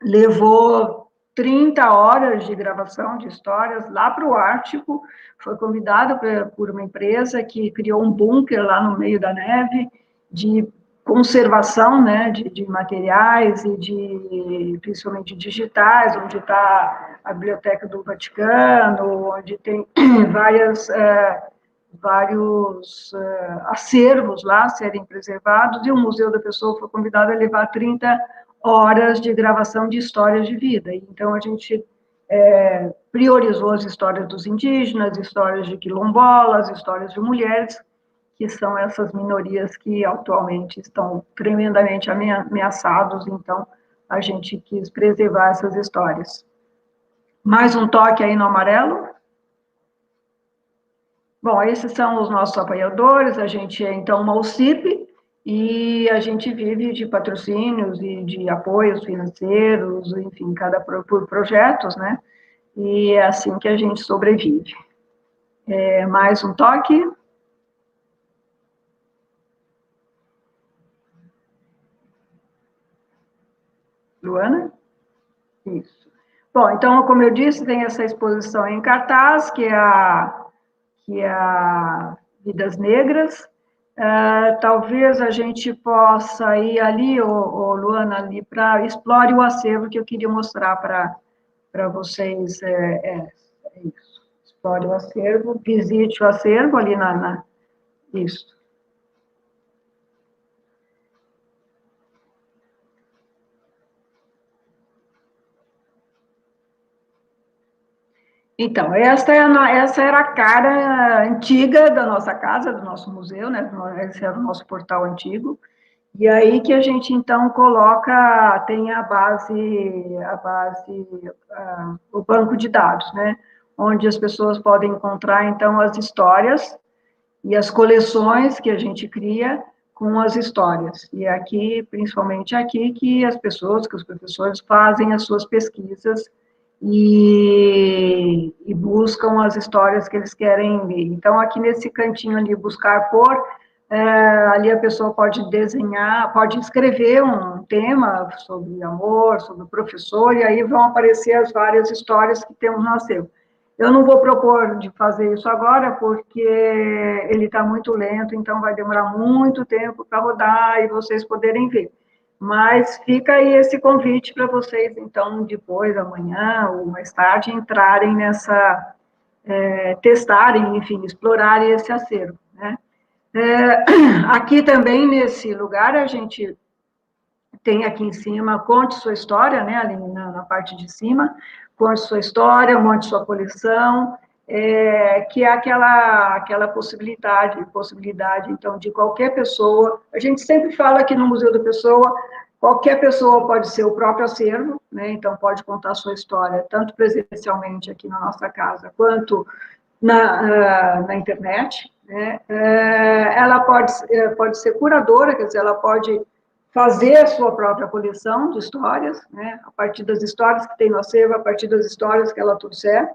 levou 30 horas de gravação de histórias lá para o Ártico, foi convidado por uma empresa que criou um bunker lá no meio da neve, de conservação, né, de materiais e principalmente digitais, onde está a Biblioteca do Vaticano, onde tem vários acervos lá a serem preservados, e o Museu da Pessoa foi convidado a levar 30 horas de gravação de histórias de vida. Então, a gente priorizou as histórias dos indígenas, histórias de quilombolas, histórias de mulheres, que são essas minorias que atualmente estão tremendamente ameaçados, então a gente quis preservar essas histórias. Mais um toque aí no amarelo. Bom, esses são os nossos apoiadores, a gente é, então, uma UCIP, e a gente vive de patrocínios e de apoios financeiros, enfim, por projetos, né? E é assim que a gente sobrevive. Mais um toque. Luana? Isso. Bom, então, como eu disse, tem essa exposição em cartaz, que é a Vidas Negras. Talvez a gente possa ir ali, Luana, ali para explore o acervo que eu queria mostrar para vocês. Isso. Explore o acervo, visite o acervo ali isso. Então, essa era a cara antiga da nossa casa, do nosso museu, né? Esse era o nosso portal antigo. E aí que a gente, então, tem o banco de dados, né? Onde as pessoas podem encontrar, então, as histórias e as coleções que a gente cria com as histórias. E aqui, principalmente aqui, que os professores fazem as suas pesquisas e buscam as histórias que eles querem ler. Então, aqui nesse cantinho ali, buscar por, ali a pessoa pode desenhar, pode escrever um tema sobre amor, sobre o professor, e aí vão aparecer as várias histórias que temos no acervo. Eu não vou propor de fazer isso agora, porque ele está muito lento, então vai demorar muito tempo para rodar e vocês poderem ver. Mas fica aí esse convite para vocês, então, depois, amanhã ou mais tarde, entrarem testarem, enfim, explorarem esse acervo, né? Aqui também, nesse lugar, a gente tem aqui em cima, conte sua história, né, ali na parte de cima, conte sua história, monte sua coleção, que é aquela possibilidade, então, de qualquer pessoa, a gente sempre fala que no Museu da Pessoa, qualquer pessoa pode ser o próprio acervo, né, então pode contar a sua história, tanto presencialmente aqui na nossa casa, quanto na internet, né, ela pode ser curadora, quer dizer, ela pode fazer a sua própria coleção de histórias, né, a partir das histórias que tem no acervo, a partir das histórias que ela trouxer,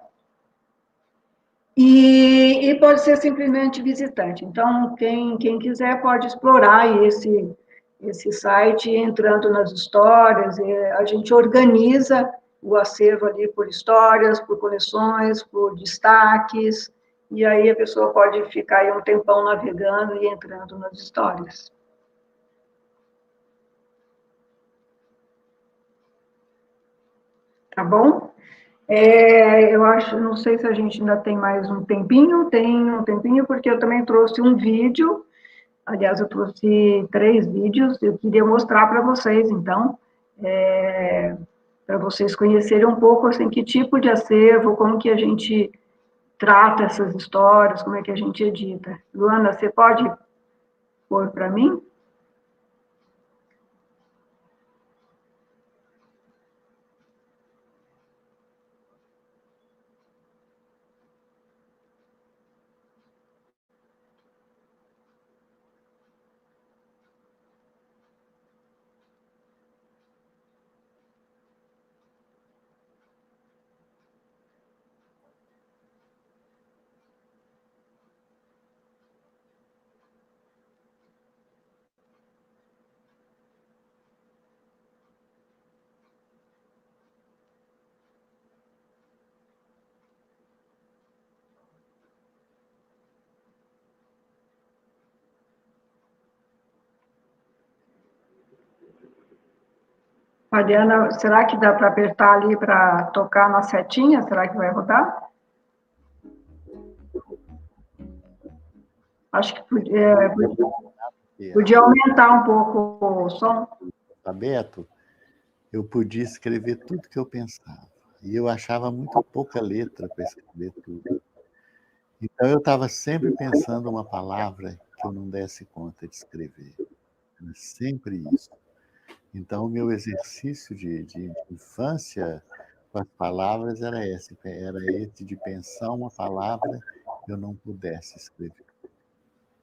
e pode ser simplesmente visitante. Então, quem quiser pode explorar esse site entrando nas histórias, a gente organiza o acervo ali por histórias, por coleções, por destaques, e aí a pessoa pode ficar aí um tempão navegando e entrando nas histórias. Tá bom? Eu acho, não sei se a gente ainda tem mais um tempinho, tem um tempinho, porque eu também trouxe um vídeo, aliás, eu trouxe 3 vídeos, eu queria mostrar para vocês, então, para vocês conhecerem um pouco, assim, que tipo de acervo, como que a gente trata essas histórias, como é que a gente edita. Luana, você pode pôr para mim? Mariana, será que dá para apertar ali para tocar na setinha? Será que vai rodar? Acho que podia aumentar um pouco o som. Alfabeto, eu podia escrever tudo que eu pensava. E eu achava muito pouca letra para escrever tudo. Então, eu estava sempre pensando uma palavra que eu não desse conta de escrever. Era sempre isso. Então, o meu exercício de infância com as palavras era esse de pensar uma palavra que eu não pudesse escrever.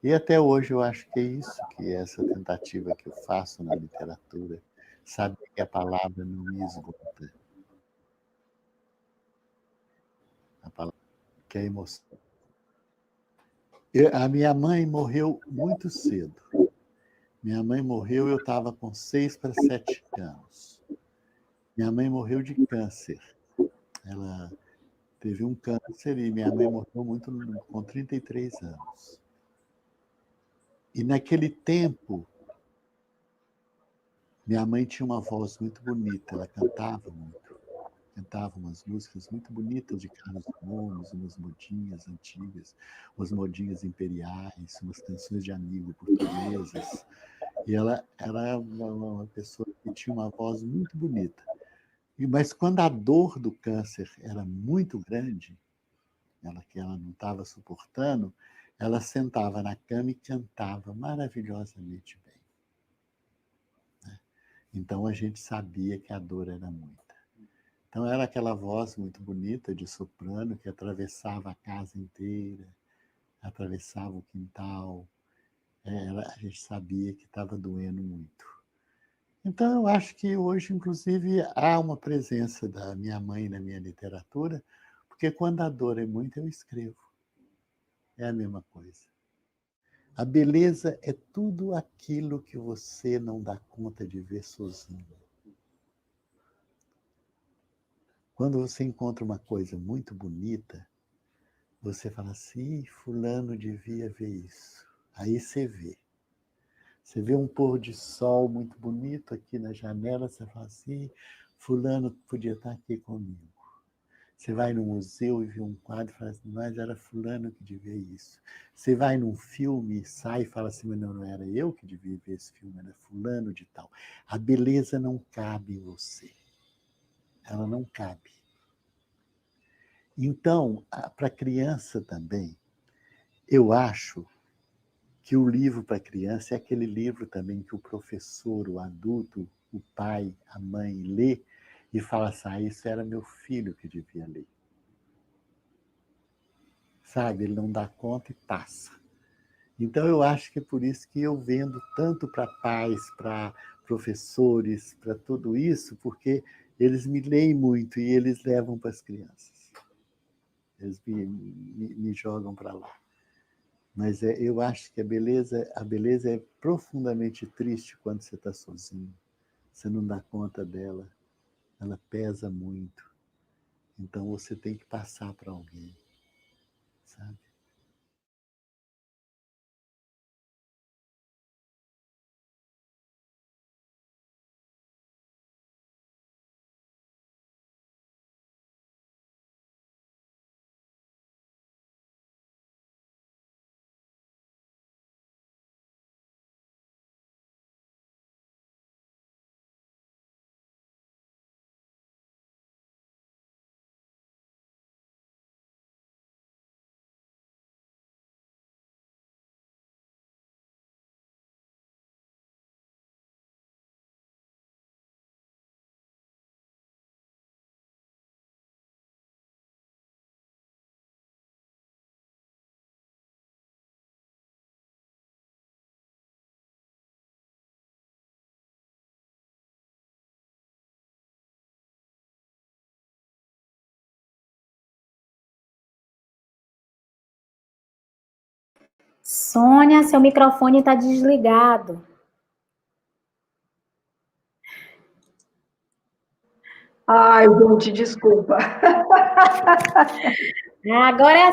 E até hoje eu acho que é isso, que é essa tentativa que eu faço na literatura, saber que a palavra não me esgota. A palavra que é emoção. A minha mãe morreu muito cedo. Minha mãe morreu, eu estava com 6 para 7 anos. Minha mãe morreu de câncer. Ela teve um câncer e minha mãe morreu com 33 anos. E naquele tempo, minha mãe tinha uma voz muito bonita, ela cantava muito. Cantava umas músicas muito bonitas de Carlos Gomes, umas modinhas antigas, umas modinhas imperiais, umas canções de amigo portuguesas. E ela era uma pessoa que tinha uma voz muito bonita. Mas quando a dor do câncer era muito grande, ela que ela não estava suportando, ela sentava na cama e cantava maravilhosamente bem. Então a gente sabia que a dor era muita. Então era aquela voz muito bonita de soprano que atravessava a casa inteira, atravessava o quintal. A gente sabia que estava doendo muito. Então eu acho que hoje, inclusive, há uma presença da minha mãe na minha literatura, porque quando a dor é muita, eu escrevo. É a mesma coisa. A beleza é tudo aquilo que você não dá conta de ver sozinho. Quando você encontra uma coisa muito bonita, você fala assim, fulano devia ver isso. Aí você vê. Você vê um pôr de sol muito bonito aqui na janela, você fala assim, fulano podia estar aqui comigo. Você vai no museu e vê um quadro e fala assim, mas era fulano que devia isso. Você vai num filme, sai e fala assim, mas não era eu que devia ver esse filme, era fulano de tal. A beleza não cabe em você. Ela não cabe. Então, para a criança também, eu acho que o livro para a criança é aquele livro também que o professor, o adulto, o pai, a mãe lê e fala assim, isso era meu filho que devia ler. Sabe? Ele não dá conta e passa. Então, eu acho que é por isso que eu vendo tanto para pais, para professores, para tudo isso, porque eles me leem muito e eles levam para as crianças. Eles me jogam para lá. Mas eu acho que a beleza é profundamente triste quando você está sozinho. Você não dá conta dela. Ela pesa muito. Então, você tem que passar para alguém, sabe? Sônia, seu microfone está desligado. Ai, gente, desculpa. Agora é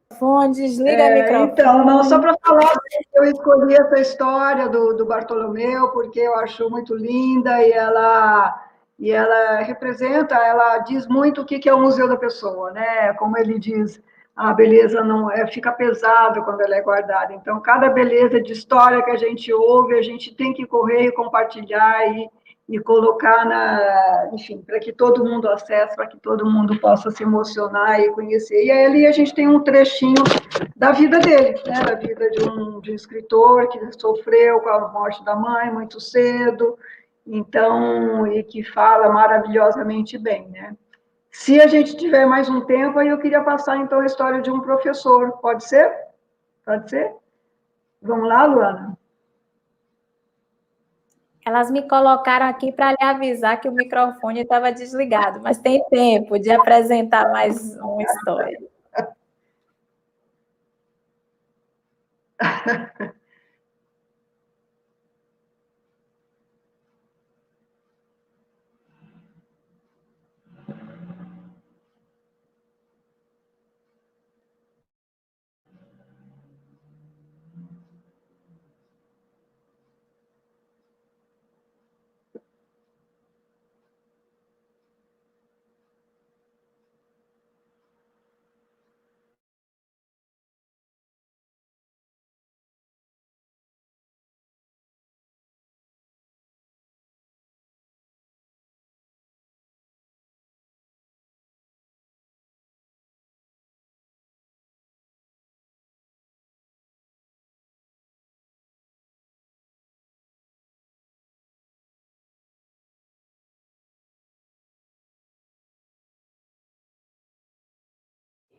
microfone, desliga o Então, não, só microfone. para falar que eu escolhi essa história do Bartolomeu, porque eu acho muito linda e ela representa, ela diz muito o que é o Museu da Pessoa, né? Como ele diz, a beleza não é, fica pesada quando ela é guardada. Então, cada beleza de história que a gente ouve, a gente tem que correr e compartilhar e colocar enfim, para que todo mundo acesse, para que todo mundo possa se emocionar e conhecer. E aí ali a gente tem um trechinho da vida dele, né? Da vida de um escritor que sofreu com a morte da mãe muito cedo, então, e que fala maravilhosamente bem, né? Se a gente tiver mais um tempo, aí eu queria passar, então, a história de um professor. Pode ser? Pode ser? Vamos lá, Luana? Elas me colocaram aqui para lhe avisar que o microfone estava desligado, mas tem tempo de apresentar mais uma história.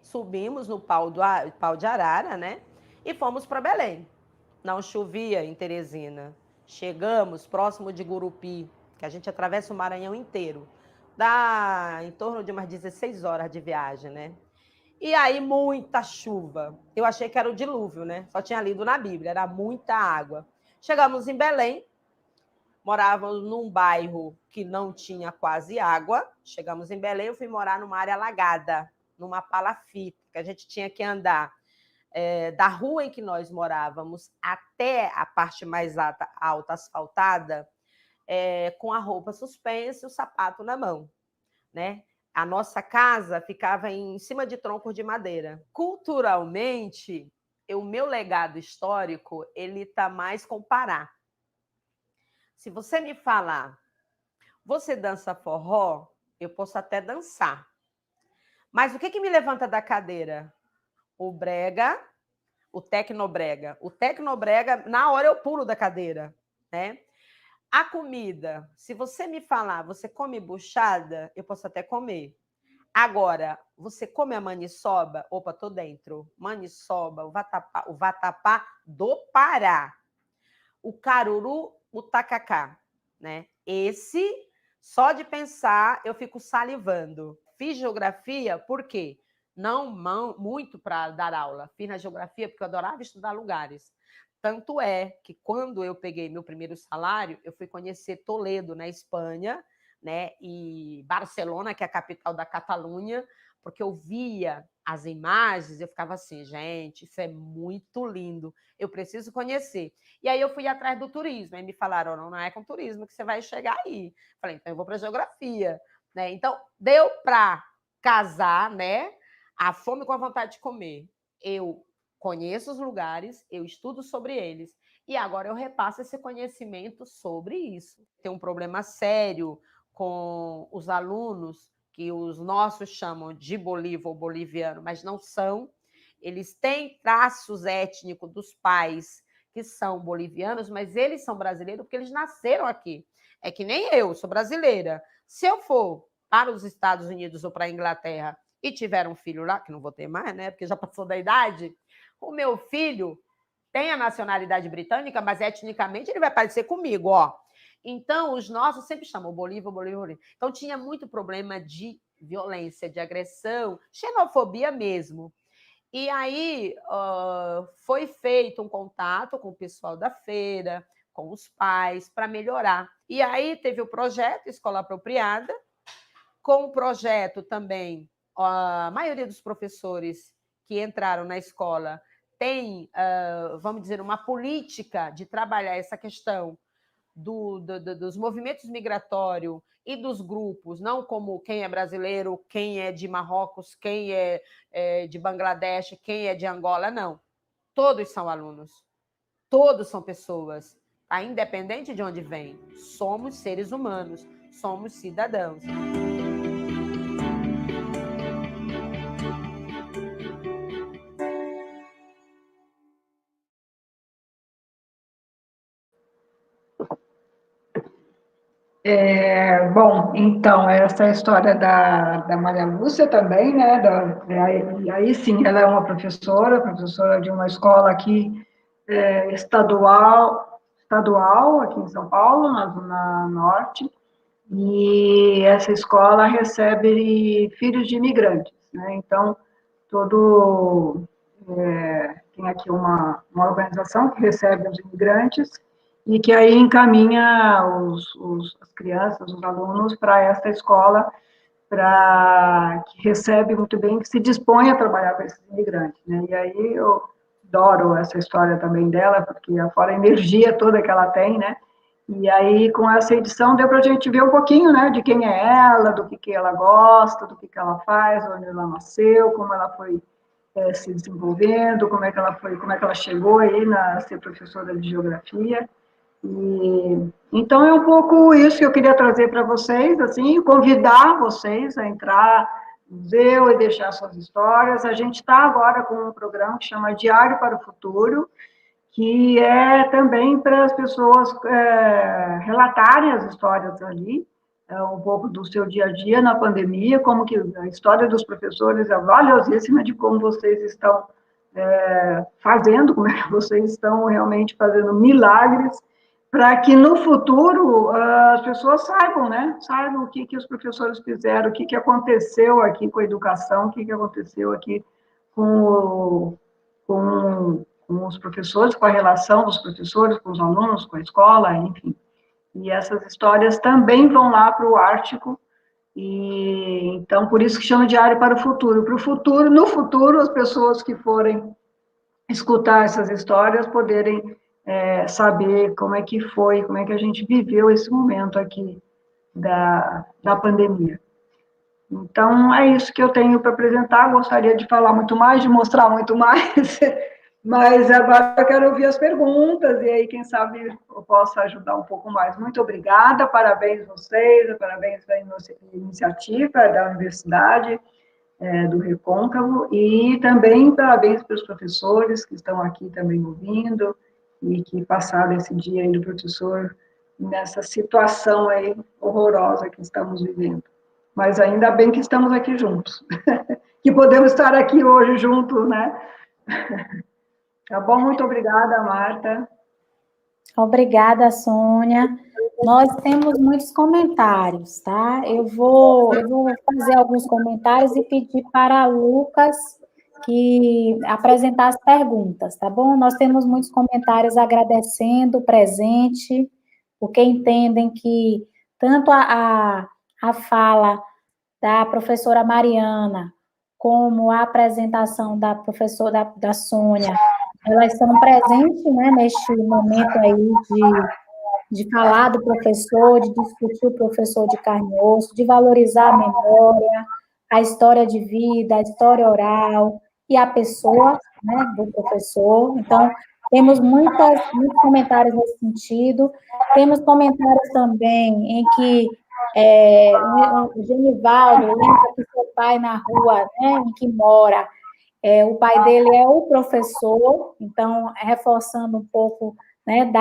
subimos no pau de arara, né? E fomos para Belém. Não chovia em Teresina. Chegamos próximo de Gurupi, que a gente atravessa o Maranhão inteiro. Dá em torno de umas 16 horas de viagem, né? E aí, muita chuva. Eu achei que era o dilúvio, né? Só tinha lido na Bíblia, era muita água. Chegamos em Belém, morávamos num bairro que não tinha quase água. Chegamos em Belém, eu fui morar numa área alagada, numa palafita, que a gente tinha que andar da rua em que nós morávamos até a parte mais alta asfaltada, com a roupa suspensa e o sapato na mão, né? A nossa casa ficava em cima de troncos de madeira. Culturalmente, o meu legado histórico ele está mais com o Pará. Se você me falar, você dança forró? Eu posso até dançar. Mas o que me levanta da cadeira? O brega, o tecnobrega. O tecnobrega, na hora eu pulo da cadeira, né? A comida, se você me falar, você come buchada? Eu posso até comer. Agora, você come a maniçoba? Opa, tô dentro. Maniçoba, o vatapá do Pará. O caruru, o tacacá, né? Esse, só de pensar, eu fico salivando. Fiz geografia, por quê? Não muito para dar aula. Fiz na geografia porque eu adorava estudar lugares. Tanto é que quando eu peguei meu primeiro salário, eu fui conhecer Toledo, na Espanha, né? E Barcelona, que é a capital da Catalunha, porque eu via as imagens, eu ficava assim, gente, isso é muito lindo, eu preciso conhecer. E aí eu fui atrás do turismo, aí me falaram, não é com turismo que você vai chegar aí. Falei, então eu vou para a geografia, né? Então, deu para casar, né? A fome com a vontade de comer. Eu conheço os lugares, eu estudo sobre eles, e agora eu repasso esse conhecimento sobre isso. Tem um problema sério com os alunos, que os nossos chamam de Bolívia ou boliviano, mas não são. Eles têm traços étnicos dos pais que são bolivianos, mas eles são brasileiros porque eles nasceram aqui. É que nem eu, sou brasileira. Se eu for para os Estados Unidos ou para a Inglaterra e tiver um filho lá, que não vou ter mais, né, porque já passou da idade, o meu filho tem a nacionalidade britânica, mas etnicamente ele vai parecer comigo, ó. Então, os nossos sempre chamam Bolívia, Bolívia, Bolívia. Então, tinha muito problema de violência, de agressão, xenofobia mesmo. E aí foi feito um contato com o pessoal da feira, com os pais, para melhorar. E aí teve o projeto Escola Apropriada, com o projeto também, a maioria dos professores que entraram na escola tem, vamos dizer, uma política de trabalhar essa questão dos movimentos migratórios e dos grupos, não como quem é brasileiro, quem é de Marrocos, quem é de Bangladesh, quem é de Angola, não. Todos são alunos, todos são pessoas, tá? Independente de onde vem. Somos seres humanos, somos cidadãos. Bom, então, essa é a história da Maria Lúcia também, né? E aí sim, ela é uma professora de uma escola aqui estadual aqui em São Paulo, na Zona Norte, e essa escola recebe filhos de imigrantes, né? Então, tem aqui uma organização que recebe os imigrantes e que aí encaminha as crianças, os alunos para esta escola, que recebe muito bem, que se dispõe a trabalhar com esses imigrantes, né? E aí eu adoro essa história também dela, porque fora a energia toda que ela tem, né? E aí, com essa edição, deu para a gente ver um pouquinho, né, de quem é ela, do que ela gosta, do que ela faz, onde ela nasceu, como ela foi se desenvolvendo, como é que ela chegou aí a ser professora de geografia. Então é um pouco isso que eu queria trazer para vocês, assim, convidar vocês a entrar no museu e deixar suas histórias. A gente está agora com um programa que chama Diário para o Futuro, que é também para as pessoas relatarem as histórias ali. um pouco do seu dia a dia na pandemia, como que a história dos professores é valiosíssima de como vocês estão fazendo, como é que vocês estão realmente fazendo milagres para que no futuro as pessoas saibam, né? Saibam o que os professores fizeram, o que aconteceu aqui com a educação, o que aconteceu aqui com os professores, com a relação dos professores, com os alunos, com a escola, enfim. E essas histórias também vão lá para o Ártico, e então por isso que chama Diário para o Futuro. Para o futuro, no futuro, as pessoas que forem escutar essas histórias poderem saber como é que foi, como é que a gente viveu esse momento aqui da pandemia. Então, é isso que eu tenho para apresentar. Gostaria de falar muito mais, de mostrar muito mais, mas agora eu quero ouvir as perguntas, e aí, quem sabe, eu possa ajudar um pouco mais. Muito obrigada, parabéns a vocês, parabéns pela iniciativa da Universidade do Recôncavo, e também parabéns para os professores que estão aqui também ouvindo, e que passaram esse dia aí do professor nessa situação aí horrorosa que estamos vivendo. Mas ainda bem que estamos aqui juntos, que podemos estar aqui hoje juntos, né? Tá bom? Muito obrigada, Marta. Obrigada, Sônia. Nós temos muitos comentários, tá? Eu vou fazer alguns comentários e pedir para Lucas que apresentar as perguntas, tá bom? Nós temos muitos comentários agradecendo o presente, porque entendem que tanto a fala da professora Mariana como a apresentação da professora da Sônia, elas estão presentes, né, neste momento aí de falar do professor, de discutir o professor de carne e osso, de valorizar a memória, a história de vida, a história oral e a pessoa, né, do professor. Então, temos muitos comentários nesse sentido. Temos comentários também em que o Genivaldo lembra que seu pai na rua, né, em que mora, o pai dele é o professor, então, reforçando um pouco, né,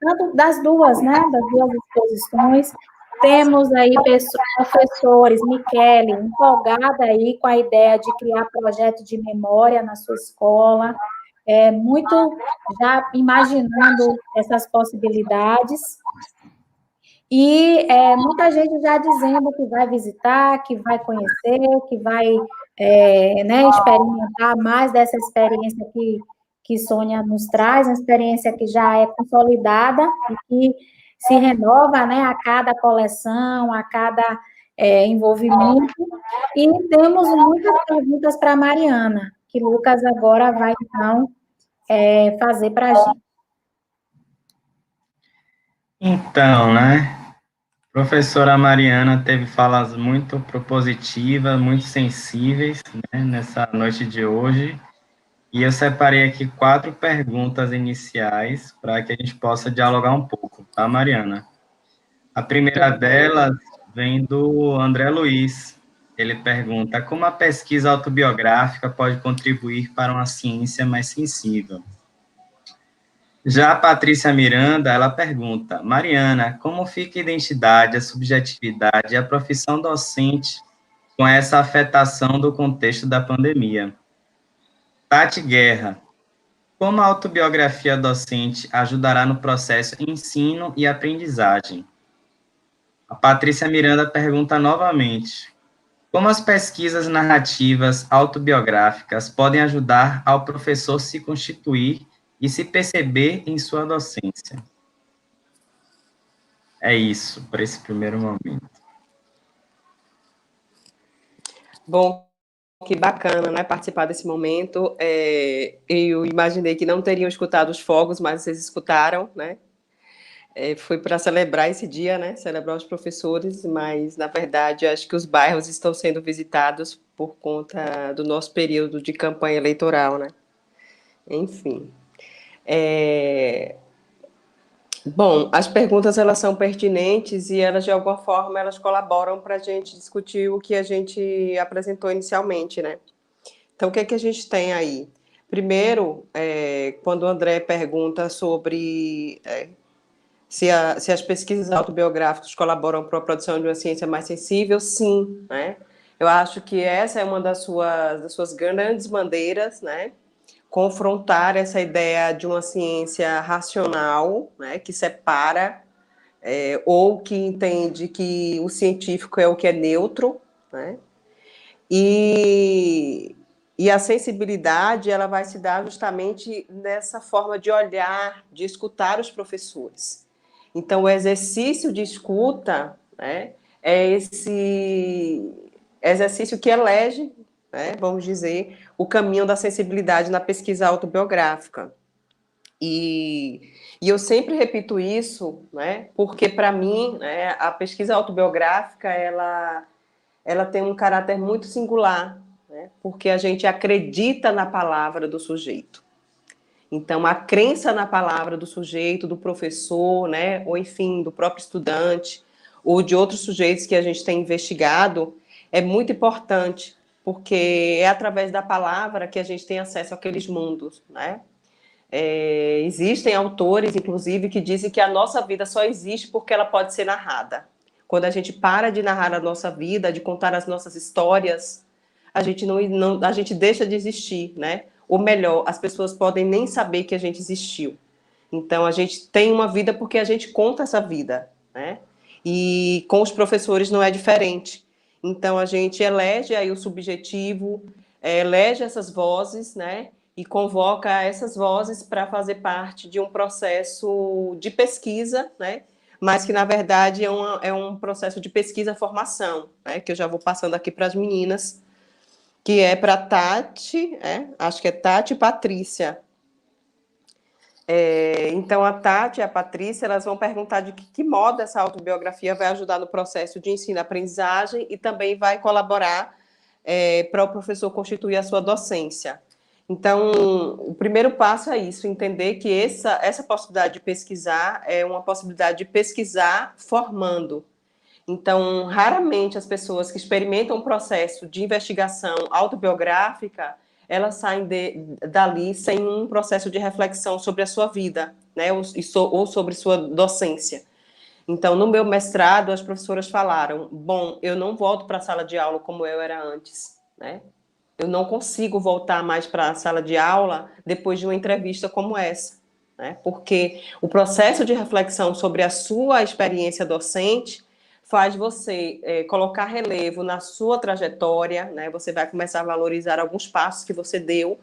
tanto das duas, né, das duas exposições. Temos aí professores, Michele, empolgada aí com a ideia de criar projeto de memória na sua escola, muito já imaginando essas possibilidades. E muita gente já dizendo que vai visitar, que vai conhecer, que vai né, experimentar mais dessa experiência que Sônia nos traz, uma experiência que já é consolidada e que se renova, né, a cada coleção, a cada envolvimento. E temos muitas perguntas para a Mariana, que Lucas agora vai, então, fazer para a gente. Então, né? Professora Mariana teve falas muito propositivas, muito sensíveis, né, nessa noite de hoje. E eu separei aqui 4 perguntas iniciais para que a gente possa dialogar um pouco, tá, Mariana? A primeira delas vem do André Luiz. Ele pergunta: como a pesquisa autobiográfica pode contribuir para uma ciência mais sensível? Já a Patrícia Miranda, ela pergunta: Mariana, como fica a identidade, a subjetividade e a profissão docente com essa afetação do contexto da pandemia? Tati Guerra: como a autobiografia docente ajudará no processo ensino e aprendizagem? A Patrícia Miranda pergunta novamente: como as pesquisas narrativas autobiográficas podem ajudar ao professor se constituir e se perceber em sua docência? É isso, para esse primeiro momento. Bom, que bacana, né, participar desse momento. Eu imaginei que não teriam escutado os fogos, mas vocês escutaram, né? Foi para celebrar esse dia, né? Celebrar os professores, mas, na verdade, acho que os bairros estão sendo visitados por conta do nosso período de campanha eleitoral, né? Enfim. Bom, as perguntas, elas são pertinentes e elas, de alguma forma, elas colaboram para a gente discutir o que a gente apresentou inicialmente, né? Então, o que é que a gente tem aí? Primeiro, quando o André pergunta sobre Se as pesquisas autobiográficas colaboram para a produção de uma ciência mais sensível, sim, né? Eu acho que essa é uma das suas grandes bandeiras, né? Confrontar essa ideia de uma ciência racional, né? Que separa, ou que entende que o científico é o que é neutro, né? E a sensibilidade, ela vai se dar justamente nessa forma de olhar, de escutar os professores. Então, o exercício de escuta, né, é esse exercício que elege, né, vamos dizer, o caminho da sensibilidade na pesquisa autobiográfica. E eu sempre repito isso, né, porque, para mim, né, a pesquisa autobiográfica, ela tem um caráter muito singular, né, porque a gente acredita na palavra do sujeito. Então, a crença na palavra do sujeito, do professor, né, ou enfim, do próprio estudante, ou de outros sujeitos que a gente tem investigado, é muito importante, porque é através da palavra que a gente tem acesso àqueles mundos, né? Existem autores, inclusive, que dizem que a nossa vida só existe porque ela pode ser narrada. Quando a gente para de narrar a nossa vida, de contar as nossas histórias, a gente a gente deixa de existir, né? Ou melhor, as pessoas podem nem saber que a gente existiu. Então, a gente tem uma vida porque a gente conta essa vida, né? E com os professores não é diferente. Então, a gente elege aí o subjetivo, elege essas vozes, né? E convoca essas vozes para fazer parte de um processo de pesquisa, né? Mas que, na verdade, é um processo de pesquisa-formação, né? Que eu já vou passando aqui para as meninas, que é para Tati, acho que é Tati e Patrícia. Então, a Tati e a Patrícia, elas vão perguntar de que modo essa autobiografia vai ajudar no processo de ensino-aprendizagem e também vai colaborar para o professor constituir a sua docência. Então, o primeiro passo é isso, entender que essa possibilidade de pesquisar é uma possibilidade de pesquisar formando. Então, raramente as pessoas que experimentam um processo de investigação autobiográfica, elas saem dali sem um processo de reflexão sobre a sua vida, né, ou sobre sua docência. Então, no meu mestrado, as professoras falaram, bom, eu não volto para a sala de aula como eu era antes, né? Eu não consigo voltar mais para a sala de aula depois de uma entrevista como essa, né? Porque o processo de reflexão sobre a sua experiência docente faz você colocar relevo na sua trajetória, né? Você vai começar a valorizar alguns passos que você deu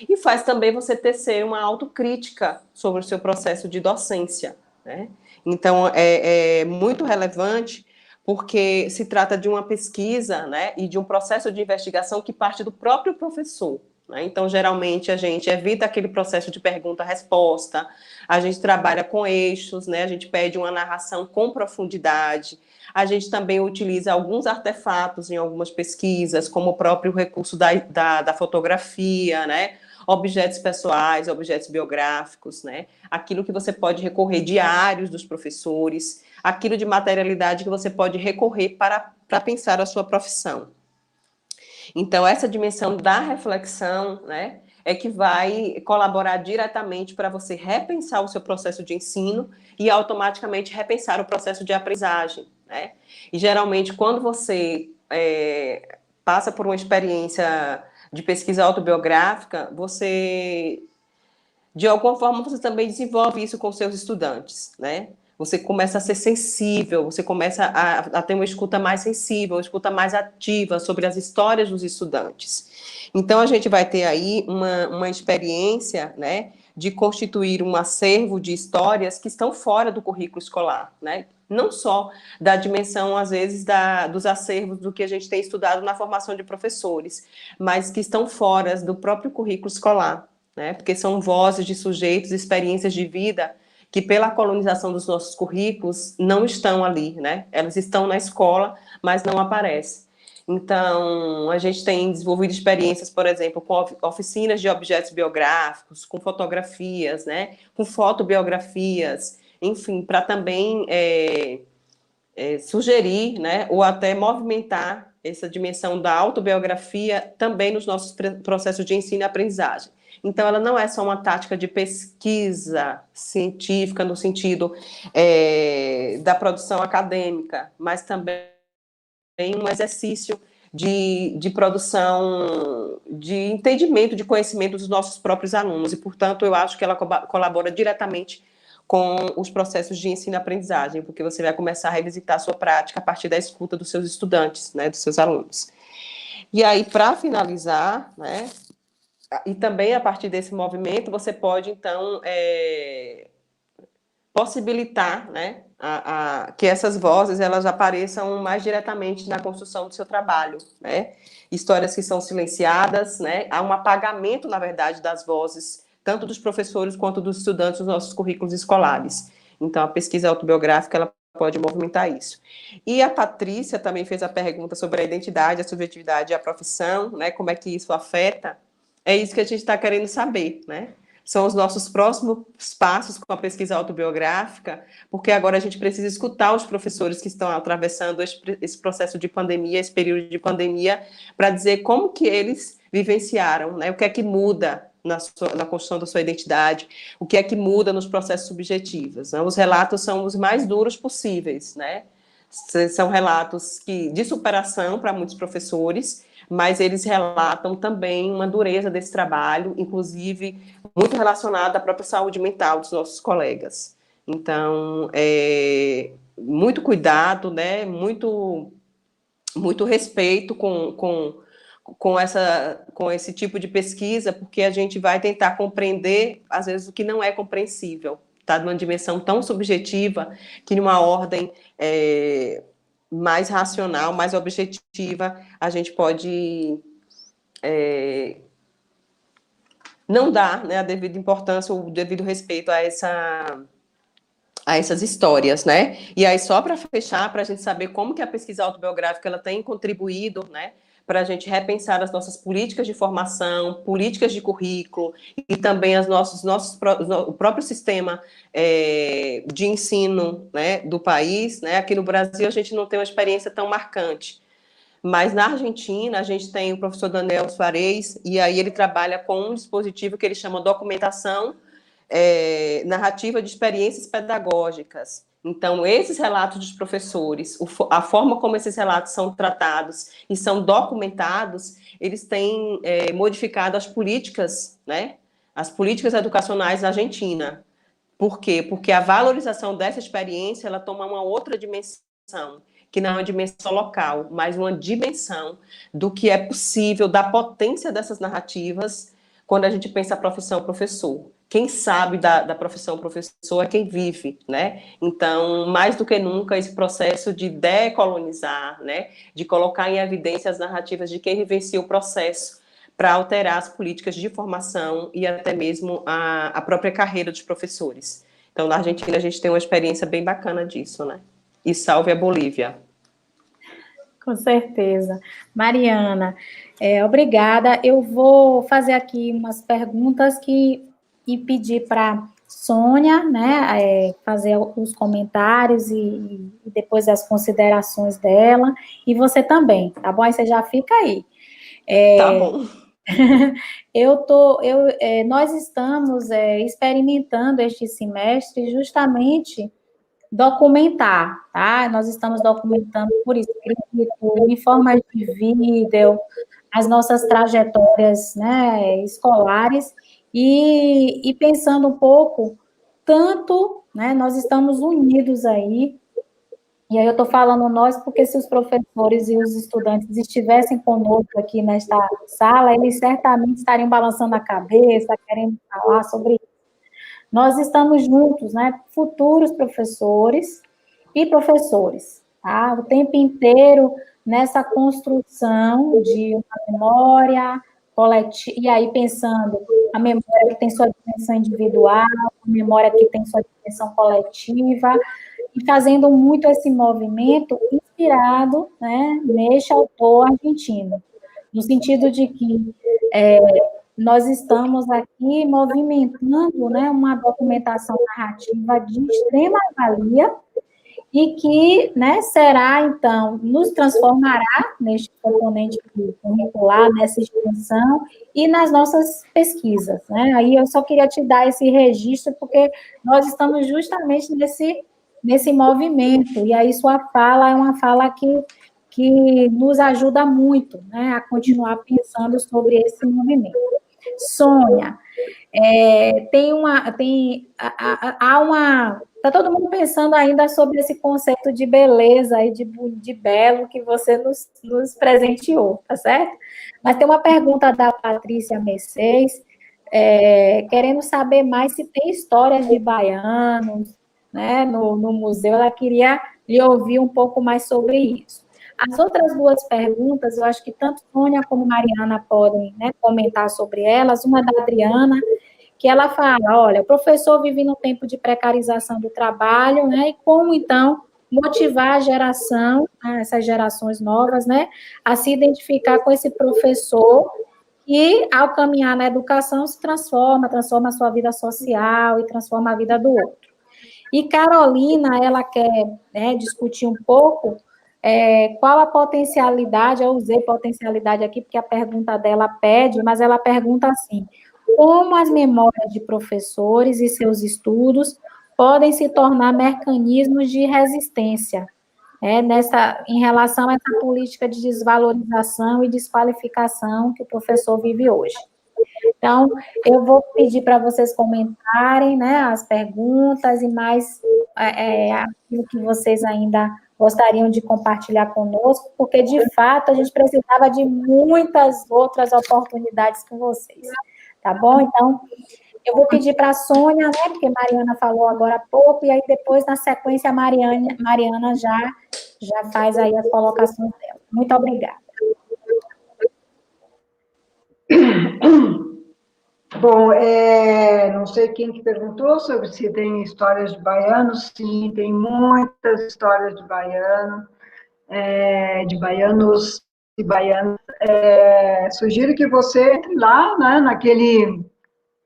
e faz também você tecer uma autocrítica sobre o seu processo de docência, né? Então, é muito relevante porque se trata de uma pesquisa, né, e de um processo de investigação que parte do próprio professor, né? Então, geralmente, a gente evita aquele processo de pergunta-resposta, a gente trabalha com eixos, né? A gente pede uma narração com profundidade, a gente também utiliza alguns artefatos em algumas pesquisas, como o próprio recurso da fotografia, né? Objetos pessoais, objetos biográficos, né? Aquilo que você pode recorrer, diários dos professores, aquilo de materialidade que você pode recorrer para pensar a sua profissão. Então, essa dimensão da reflexão, né, é que vai colaborar diretamente para você repensar o seu processo de ensino e automaticamente repensar o processo de aprendizagem, né? E, geralmente, quando você passa por uma experiência de pesquisa autobiográfica, você, de alguma forma, você também desenvolve isso com seus estudantes, né? Você começa a ser sensível, você começa a ter uma escuta mais sensível, uma escuta mais ativa sobre as histórias dos estudantes. Então, a gente vai ter aí uma experiência, né, de constituir um acervo de histórias que estão fora do currículo escolar, né? Não só da dimensão, às vezes, dos acervos do que a gente tem estudado na formação de professores, mas que estão fora do próprio currículo escolar, né? Porque são vozes de sujeitos, experiências de vida que, pela colonização dos nossos currículos, não estão ali, né? Elas estão na escola, mas não aparecem. Então, a gente tem desenvolvido experiências, por exemplo, com oficinas de objetos biográficos, com fotografias, né? Com fotobiografias, enfim, para também sugerir, né? Ou até movimentar essa dimensão da autobiografia também nos nossos processos de ensino e aprendizagem. Então, ela não é só uma tática de pesquisa científica no sentido da produção acadêmica, mas também um exercício de produção, de entendimento, de conhecimento dos nossos próprios alunos. E, portanto, eu acho que ela colabora diretamente com os processos de ensino e aprendizagem, porque você vai começar a revisitar a sua prática a partir da escuta dos seus estudantes, né, dos seus alunos. E aí, para finalizar, né, e também a partir desse movimento, você pode, então, possibilitar, né, que essas vozes elas apareçam mais diretamente na construção do seu trabalho, né? Histórias que são silenciadas, né? Há um apagamento, na verdade, das vozes, tanto dos professores quanto dos estudantes nos nossos currículos escolares. Então, a pesquisa autobiográfica, ela pode movimentar isso. E a Patrícia também fez a pergunta sobre a identidade, a subjetividade e a profissão, né? Como é que isso afeta? É isso que a gente está querendo saber, né? São os nossos próximos passos com a pesquisa autobiográfica, porque agora a gente precisa escutar os professores que estão atravessando esse processo de pandemia, esse período de pandemia, para dizer como que eles vivenciaram, né? O que é que muda na construção da sua identidade, o que é que muda nos processos subjetivos. Né? Os relatos são os mais duros possíveis, né? São relatos de superação para muitos professores, mas eles relatam também uma dureza desse trabalho, inclusive muito relacionada à própria saúde mental dos nossos colegas. Então, muito cuidado, né? Muito respeito com esse tipo de pesquisa, porque a gente vai tentar compreender, às vezes, o que não é compreensível. Está numa dimensão tão subjetiva que, numa ordem mais racional, mais objetiva, a gente pode não dar, né, a devida importância, o devido respeito a essas histórias, né? E aí, só para fechar, para a gente saber como que a pesquisa autobiográfica ela tem contribuído, né, para a gente repensar as nossas políticas de formação, políticas de currículo e também o próprio sistema de ensino, né, do país, né? Aqui no Brasil a gente não tem uma experiência tão marcante, mas na Argentina a gente tem o professor Daniel Suarez e aí ele trabalha com um dispositivo que ele chama documentação narrativa de experiências pedagógicas. Então, esses relatos dos professores, a forma como esses relatos são tratados e são documentados, eles têm modificado as políticas, né? As políticas educacionais na Argentina. Por quê? Porque a valorização dessa experiência, ela toma uma outra dimensão, que não é uma dimensão local, mas uma dimensão do que é possível, da potência dessas narrativas, quando a gente pensa a profissão professor. Quem sabe da profissão professor é quem vive, né? Então, mais do que nunca, esse processo de decolonizar, né? De colocar em evidência as narrativas de quem vivencia o processo para alterar as políticas de formação e até mesmo a própria carreira dos professores. Então, na Argentina, a gente tem uma experiência bem bacana disso, né? E salve a Bolívia. Com certeza. Mariana, obrigada. Eu vou fazer aqui umas perguntas e pedir para Sônia, né, fazer os comentários e depois as considerações dela, e você também, tá bom? Aí você já fica aí. Tá bom. Nós estamos experimentando este semestre justamente documentar, tá? Nós estamos documentando por escrito, em forma de vídeo, as nossas trajetórias, né, escolares, e pensando um pouco, tanto, né, nós estamos unidos aí, e aí eu estou falando nós, porque se os professores e os estudantes estivessem conosco aqui nesta sala, eles certamente estariam balançando a cabeça, querendo falar sobre isso. Nós estamos juntos, né, futuros professores e professores, tá? O tempo inteiro nessa construção de uma memória coletiva, e aí pensando a memória que tem sua dimensão individual, a memória que tem sua dimensão coletiva, e fazendo muito esse movimento inspirado, né, neste autor argentino, no sentido de que nós estamos aqui movimentando, né, uma documentação narrativa de extrema valia e que, né, será, então, nos transformará neste componente curricular, nessa extensão e nas nossas pesquisas, né? Aí eu só queria te dar esse registro, porque nós estamos justamente nesse movimento, e aí sua fala é uma fala que nos ajuda muito, né, a continuar pensando sobre esse movimento. Sônia, está todo mundo pensando ainda sobre esse conceito de beleza e de belo que você nos presenteou, tá certo? Mas tem uma pergunta da Patrícia Mercedes, querendo saber mais se tem histórias de baianos, né, no museu. Ela queria lhe ouvir um pouco mais sobre isso. As outras duas perguntas, eu acho que tanto Sônia como Mariana podem, né, comentar sobre elas. Uma da Adriana, que ela fala, olha, o professor vive num tempo de precarização do trabalho, né, e como, então, motivar a geração, essas gerações novas, né, a se identificar com esse professor que, ao caminhar na educação, se transforma a sua vida social e transforma a vida do outro. E Carolina, ela quer, né, discutir um pouco qual a potencialidade, eu usei potencialidade aqui porque a pergunta dela pede, mas ela pergunta assim, como as memórias de professores e seus estudos podem se tornar mecanismos de resistência, em relação a essa política de desvalorização e desqualificação que o professor vive hoje. Então, eu vou pedir para vocês comentarem, né, as perguntas e mais aquilo que vocês ainda gostariam de compartilhar conosco, porque, de fato, a gente precisava de muitas outras oportunidades com vocês, tá bom? Então, eu vou pedir para a Sônia, né, porque a Mariana falou agora há pouco, e aí depois, na sequência, a Mariana já faz aí as colocações dela. Muito obrigada. Bom, não sei quem que perguntou sobre se tem histórias de baianos. Sim, tem muitas histórias de baiano, de baianos e baianas. Sugiro que você entre lá, né,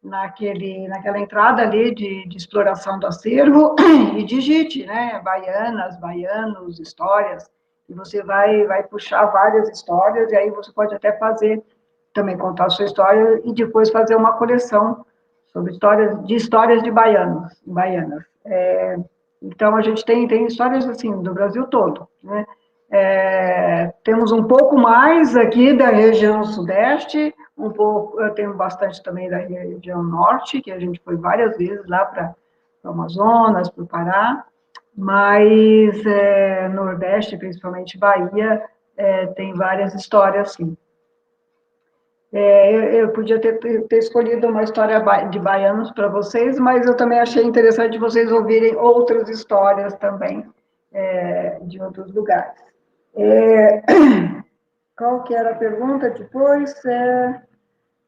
naquela entrada ali de exploração do acervo e digite, né, baianas, baianos, histórias, e você vai puxar várias histórias, e aí você pode até também contar a sua história e depois fazer uma coleção sobre histórias de baianos, baianas. Então, a gente tem histórias, assim, do Brasil todo, né? Temos um pouco mais aqui da região sudeste, eu tenho bastante também da região norte, que a gente foi várias vezes lá para o Amazonas, para o Pará, mas Nordeste, principalmente Bahia, tem várias histórias, sim. Eu podia ter escolhido uma história de baianos para vocês, mas eu também achei interessante vocês ouvirem outras histórias também, de outros lugares. Qual que era a pergunta depois?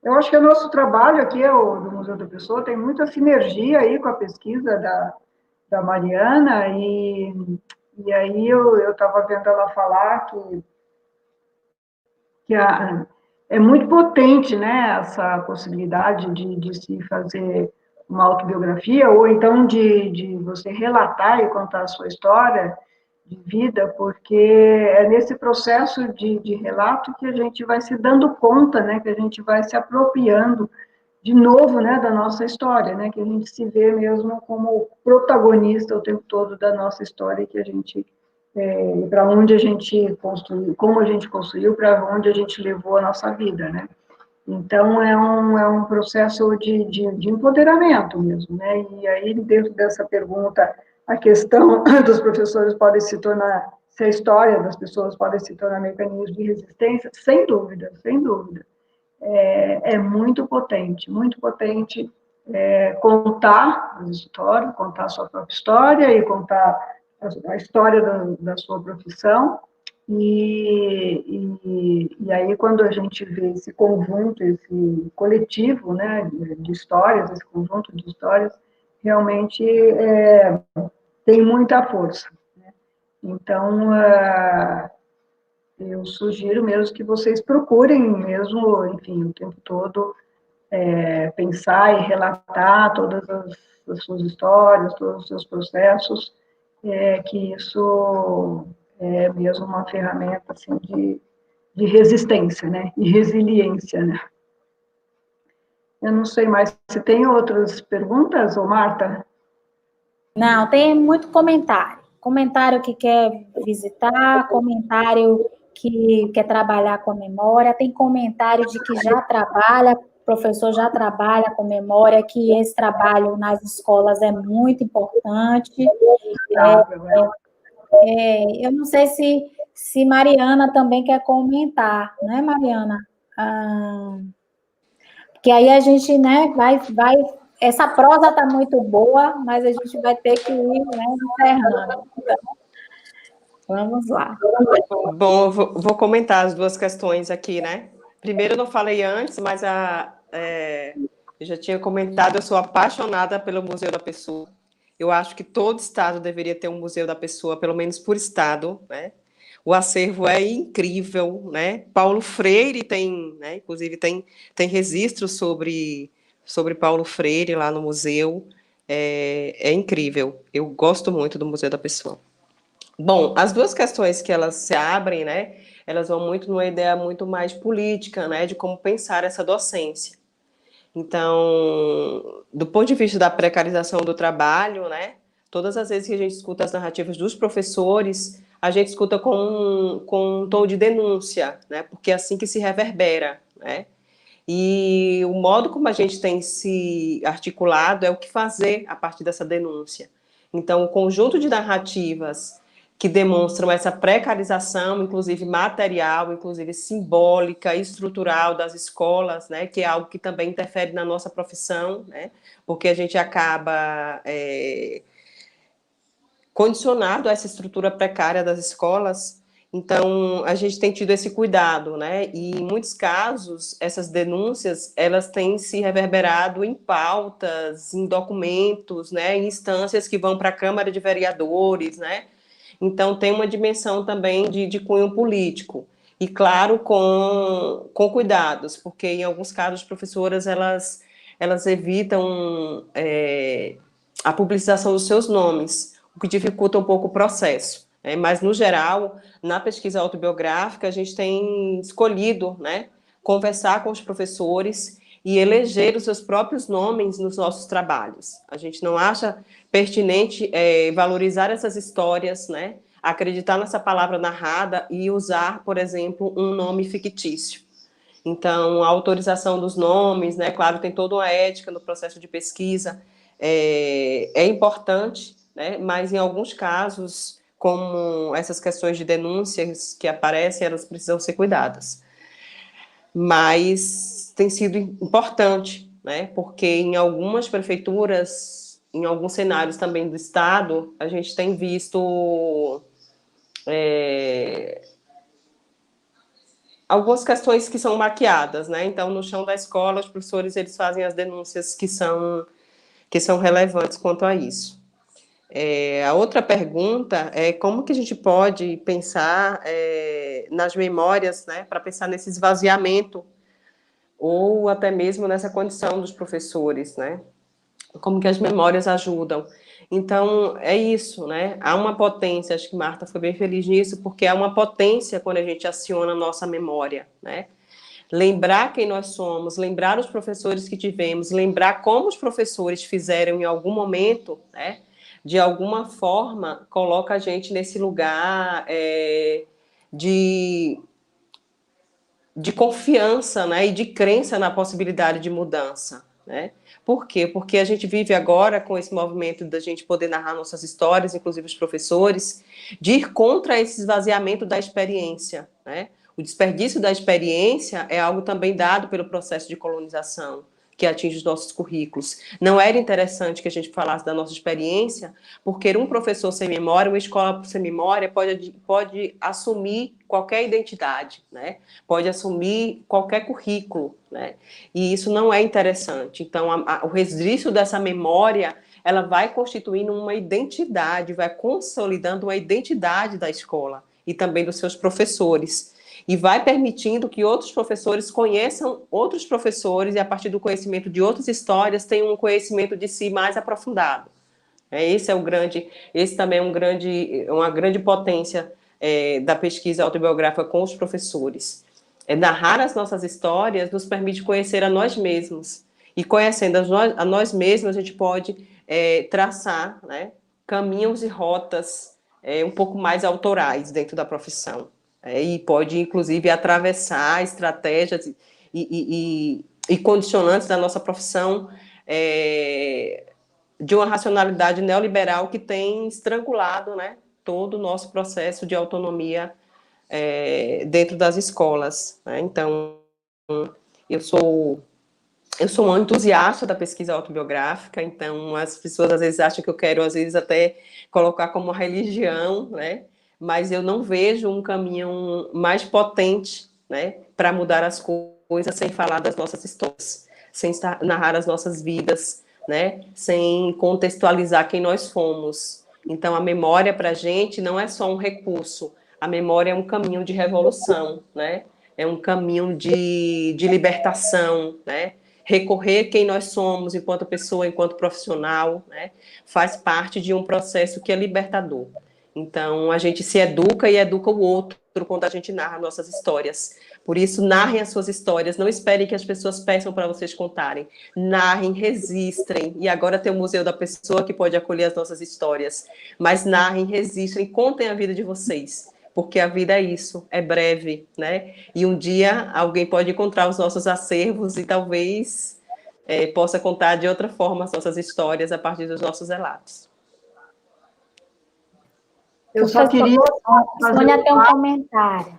Eu acho que o nosso trabalho aqui, do Museu da Pessoa, tem muita sinergia aí com a pesquisa da Mariana, e aí eu estava vendo ela falar que é muito potente, né, essa possibilidade de se fazer uma autobiografia, ou então de você relatar e contar a sua história de vida, porque é nesse processo de relato que a gente vai se dando conta, né, que a gente vai se apropriando de novo, né, da nossa história, né, que a gente se vê mesmo como protagonista o tempo todo da nossa história, que a gente para onde a gente construiu, como a gente construiu, para onde a gente levou a nossa vida, né? Então, é um processo de empoderamento mesmo, né? E aí, dentro dessa pergunta, a questão dos professores pode se tornar, se a história das pessoas pode se tornar mecanismo de resistência, sem dúvida, sem dúvida. É muito potente contar as histórias, contar a sua própria história e contar a história da sua profissão, e aí quando a gente vê esse conjunto, esse coletivo, né, de histórias, esse conjunto de histórias, realmente tem muita força, né? Então, eu sugiro mesmo que vocês procurem mesmo, enfim, o tempo todo, pensar e relatar todas as suas histórias, todos os seus processos, que isso é mesmo uma ferramenta assim, de resistência, né? E resiliência, né? Eu não sei mais se tem outras perguntas, ô Marta? Não, tem muito comentário. Comentário que quer visitar, comentário que quer trabalhar com a memória, tem comentário de que já trabalha, professor já trabalha com memória, que esse trabalho nas escolas é muito importante. Eu não sei se Mariana também quer comentar, né, Mariana? Que aí a gente, né, vai essa prosa está muito boa, mas a gente vai ter que ir, né, encerrando. Então, vamos lá. Bom, vou comentar as duas questões aqui, né? Primeiro, eu não falei antes, mas eu já tinha comentado, eu sou apaixonada pelo Museu da Pessoa. Eu acho que todo estado deveria ter um Museu da Pessoa, pelo menos por estado, né? O acervo é incrível, né? Paulo Freire tem, né? Inclusive tem registros sobre Paulo Freire lá no museu. É incrível. Eu gosto muito do Museu da Pessoa. Bom, as duas questões que elas se abrem, né? Elas vão muito numa ideia muito mais política, né? De como pensar essa docência. Então, do ponto de vista da precarização do trabalho, né? Todas as vezes que a gente escuta as narrativas dos professores, a gente escuta com um tom de denúncia, né? Porque é assim que se reverbera, né? E o modo como a gente tem se articulado é o que fazer a partir dessa denúncia. Então, o conjunto de narrativas que demonstram essa precarização, inclusive material, inclusive simbólica, estrutural das escolas, né, que é algo que também interfere na nossa profissão, né, porque a gente acaba condicionado a essa estrutura precária das escolas. Então, a gente tem tido esse cuidado, né? E, em muitos casos, essas denúncias, elas têm se reverberado em pautas, em documentos, né? Em instâncias que vão para a Câmara de Vereadores, né? Então, tem uma dimensão também de cunho político. E, claro, com cuidados, porque, em alguns casos, as professoras, elas evitam a publicização dos seus nomes, o que dificulta um pouco o processo. Mas, no geral, na pesquisa autobiográfica, a gente tem escolhido, né, conversar com os professores e eleger os seus próprios nomes nos nossos trabalhos. A gente não acha pertinente valorizar essas histórias, né, acreditar nessa palavra narrada e usar, por exemplo, um nome fictício. Então, a autorização dos nomes, né, claro, tem toda uma ética no processo de pesquisa, é importante, né, mas em alguns casos, como essas questões de denúncias que aparecem, elas precisam ser cuidadas. Mas tem sido importante, né, porque em algumas prefeituras, em alguns cenários também do Estado, a gente tem visto algumas questões que são maquiadas, né? Então, no chão da escola, os professores eles fazem as denúncias que são relevantes quanto a isso. A outra pergunta é como que a gente pode pensar nas memórias, né, para pensar nesse esvaziamento ou até mesmo nessa condição dos professores, né? Como que as memórias ajudam. Então, é isso, né? Há uma potência, acho que Marta foi bem feliz nisso, porque há uma potência quando a gente aciona a nossa memória, né? Lembrar quem nós somos, lembrar os professores que tivemos, lembrar como os professores fizeram em algum momento, né? De alguma forma, coloca a gente nesse lugar de confiança, né? E de crença na possibilidade de mudança, né? Por quê? Porque a gente vive agora com esse movimento da gente poder narrar nossas histórias, inclusive os professores, de ir contra esse esvaziamento da experiência, né? O desperdício da experiência é algo também dado pelo processo de colonização, que atinge os nossos currículos. Não era interessante que a gente falasse da nossa experiência, porque um professor sem memória, uma escola sem memória, pode assumir qualquer identidade, né? Pode assumir qualquer currículo, né? E isso não é interessante. Então, o resíduo dessa memória, ela vai constituindo uma identidade, vai consolidando uma identidade da escola e também dos seus professores. E vai permitindo que outros professores conheçam outros professores e, a partir do conhecimento de outras histórias, tenham um conhecimento de si mais aprofundado, Esse também é uma grande potência da pesquisa autobiográfica com os professores. Narrar as nossas histórias nos permite conhecer a nós mesmos. E conhecendo a nós mesmos, a gente pode traçar, né, caminhos e rotas um pouco mais autorais dentro da profissão. E pode, inclusive, atravessar estratégias e condicionantes da nossa profissão de uma racionalidade neoliberal que tem estrangulado, né, todo o nosso processo de autonomia dentro das escolas. Né? Então, eu sou um entusiasta da pesquisa autobiográfica, então as pessoas às vezes acham que eu quero, às vezes, até colocar como uma religião, né? Mas eu não vejo um caminho mais potente, né, para mudar as coisas sem falar das nossas histórias, sem narrar as nossas vidas, né, sem contextualizar quem nós fomos. Então, a memória para a gente não é só um recurso, a memória é um caminho de revolução, né? É um caminho de libertação, né? Recorrer quem nós somos enquanto pessoa, enquanto profissional, né? Faz parte de um processo que é libertador. Então, a gente se educa e educa o outro quando a gente narra nossas histórias. Por isso, narrem as suas histórias, não esperem que as pessoas peçam para vocês contarem. Narrem, registrem. E agora tem o Museu da Pessoa que pode acolher as nossas histórias. Mas narrem, registrem, contem a vida de vocês. Porque a vida é isso, é breve, né? E um dia alguém pode encontrar os nossos acervos e talvez possa contar de outra forma as nossas histórias a partir dos nossos relatos. Eu só queria Sônia tem um comentário.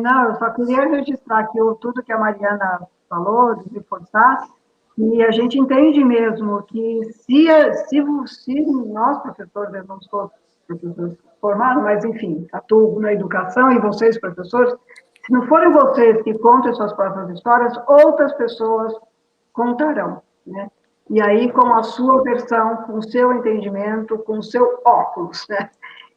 Não, eu só queria registrar aqui tudo que a Mariana falou, de reforçar, e a gente entende mesmo que se nós, professores, eu não sou professor formado, mas, enfim, atuo na educação, e vocês, professores, se não forem vocês que contem suas próprias histórias, outras pessoas contarão, né? E aí, com a sua versão, com o seu entendimento, com o seu óculos, né?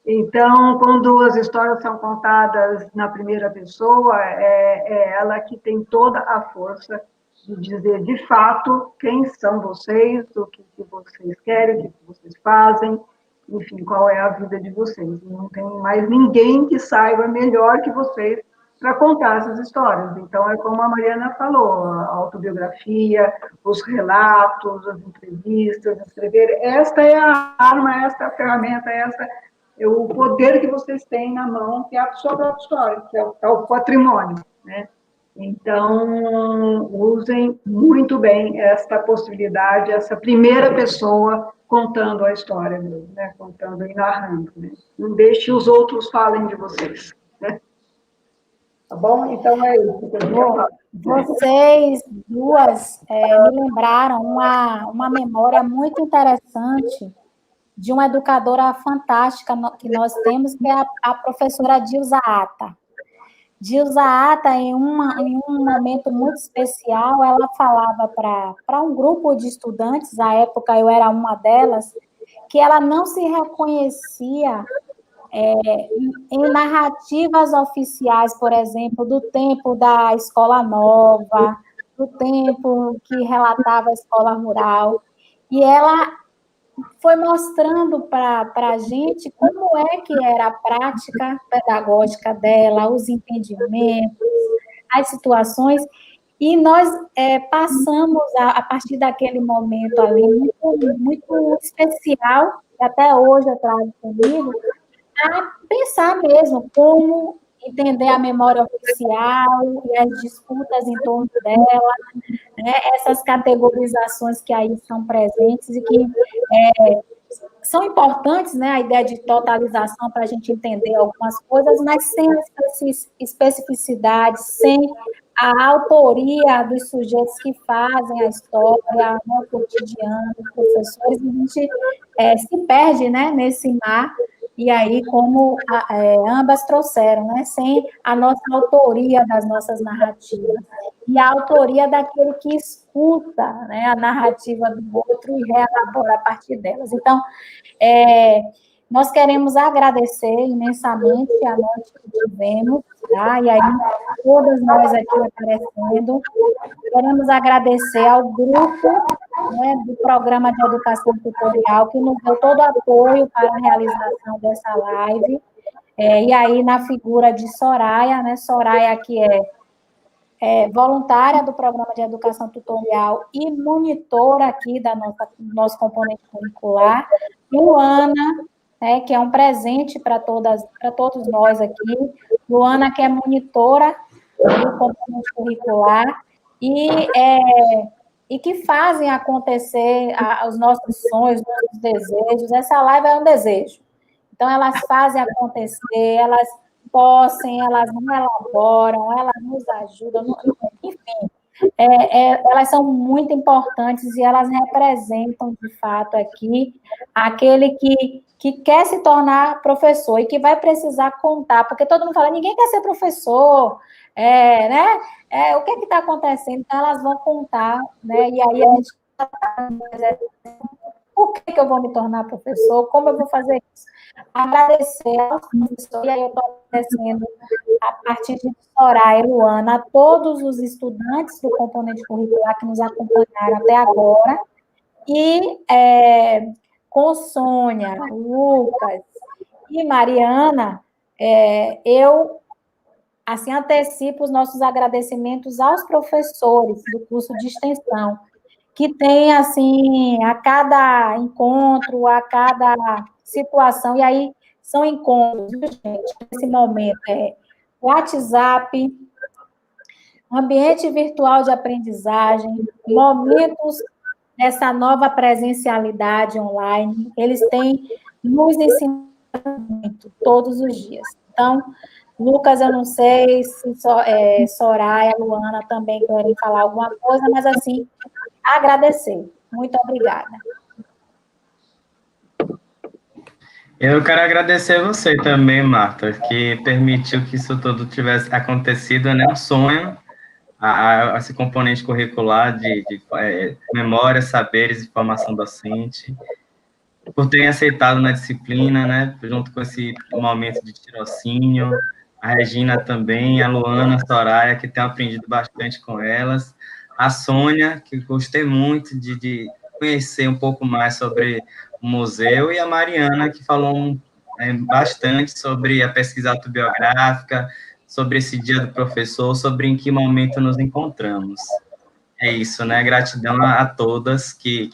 Então, quando as histórias são contadas na primeira pessoa, é ela que tem toda a força de dizer, de fato, quem são vocês, o que vocês querem, o que vocês fazem, enfim, qual é a vida de vocês. Não tem mais ninguém que saiba melhor que vocês para contar essas histórias. Então, é como a Mariana falou, a autobiografia, os relatos, as entrevistas, escrever. Esta é a arma, esta é a ferramenta, esta é o poder que vocês têm na mão, que é a sua própria história, que é o patrimônio, né? Então, usem muito bem esta possibilidade, essa primeira pessoa contando a história mesmo, né? Contando e narrando, né? Não deixe os outros falem de vocês, né? Tá bom? Então, é isso que eu queria falar. Vocês duas me lembraram uma memória muito interessante de uma educadora fantástica que nós temos, que é a professora Dilza Ata. Dilza Ata, em um momento muito especial, ela falava para um grupo de estudantes, à época eu era uma delas, que ela não se reconhecia em narrativas oficiais, por exemplo, do tempo da Escola Nova, do tempo que relatava a escola rural, e ela foi mostrando para a gente como é que era a prática pedagógica dela, os entendimentos, as situações, e nós passamos, a partir daquele momento ali, muito, muito especial, que até hoje eu trago comigo, a pensar mesmo como entender a memória oficial e as disputas em torno dela, né, essas categorizações que aí são presentes e que são importantes, né, a ideia de totalização para a gente entender algumas coisas, mas sem as especificidades, sem a autoria dos sujeitos que fazem a história, no cotidiano, dos professores, a gente se perde, né, nesse mar. E aí, como ambas trouxeram, né? Sem a nossa autoria das nossas narrativas. E a autoria daquele que escuta, né, a narrativa do outro e reelabora a partir delas. Então, nós queremos agradecer imensamente a noite que tivemos, tá? E aí, todas nós aqui aparecendo. Queremos agradecer ao grupo, né, do Programa de Educação Tutorial, que nos deu todo o apoio para a realização dessa live. E aí, na figura de Soraya, né? Soraya, que é voluntária do Programa de Educação Tutorial e monitora aqui do nosso componente curricular. Luana, né, que é um presente para todos nós aqui. Luana, que é monitora do componente curricular e que fazem acontecer os nossos sonhos, os nossos desejos. Essa live é um desejo. Então, elas fazem acontecer, elas possam, elas não elaboram, elas nos ajudam, enfim, elas são muito importantes e elas representam, de fato, aqui, aquele que quer se tornar professor e que vai precisar contar, porque todo mundo fala, ninguém quer ser professor, né? O que está acontecendo? Então, elas vão contar, né? E aí a gente por que eu vou me tornar professor? Como eu vou fazer isso? Agradecer aos professores, e aí eu estou agradecendo, a partir de Soraya e Luana, a todos os estudantes do componente curricular que nos acompanharam até agora, e com Sônia, Lucas e Mariana, eu assim, antecipo os nossos agradecimentos aos professores do curso de extensão, que tem, assim, a cada encontro, a cada situação, e aí são encontros, viu, gente? Nesse momento WhatsApp, ambiente virtual de aprendizagem, momentos dessa nova presencialidade online, eles têm nos ensinado muito, todos os dias. Então, Lucas, eu não sei se Soraya, Luana também querem falar alguma coisa, mas, assim, agradecer. Muito obrigada. Eu quero agradecer você também, Marta, que permitiu que isso tudo tivesse acontecido, né? Um sonho, esse componente curricular de memória, saberes e formação docente, por terem aceitado na disciplina, né? Junto com esse momento de tirocínio, a Regina também, a Luana, a Soraya, que tenho aprendido bastante com elas, a Sônia, que gostei muito de conhecer um pouco mais sobre o museu, e a Mariana, que falou bastante sobre a pesquisa autobiográfica, sobre esse dia do professor, sobre em que momento nos encontramos. É isso, né? Gratidão a todas que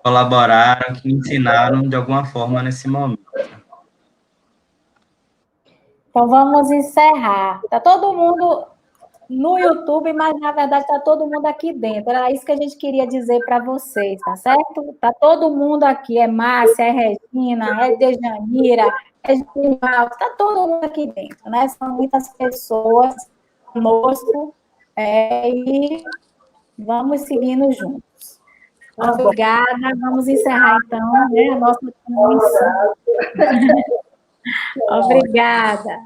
colaboraram, que ensinaram de alguma forma nesse momento. Então, vamos encerrar. Está todo mundo no YouTube, mas, na verdade, está todo mundo aqui dentro. Era isso que a gente queria dizer para vocês, tá certo? Está todo mundo aqui. É Márcia, é Regina, é Dejanira, é Gilmar, está todo mundo aqui dentro, né? São muitas pessoas conosco, e vamos seguindo juntos. Obrigada. Vamos encerrar, então, né, a nossa transmissão. Obrigada.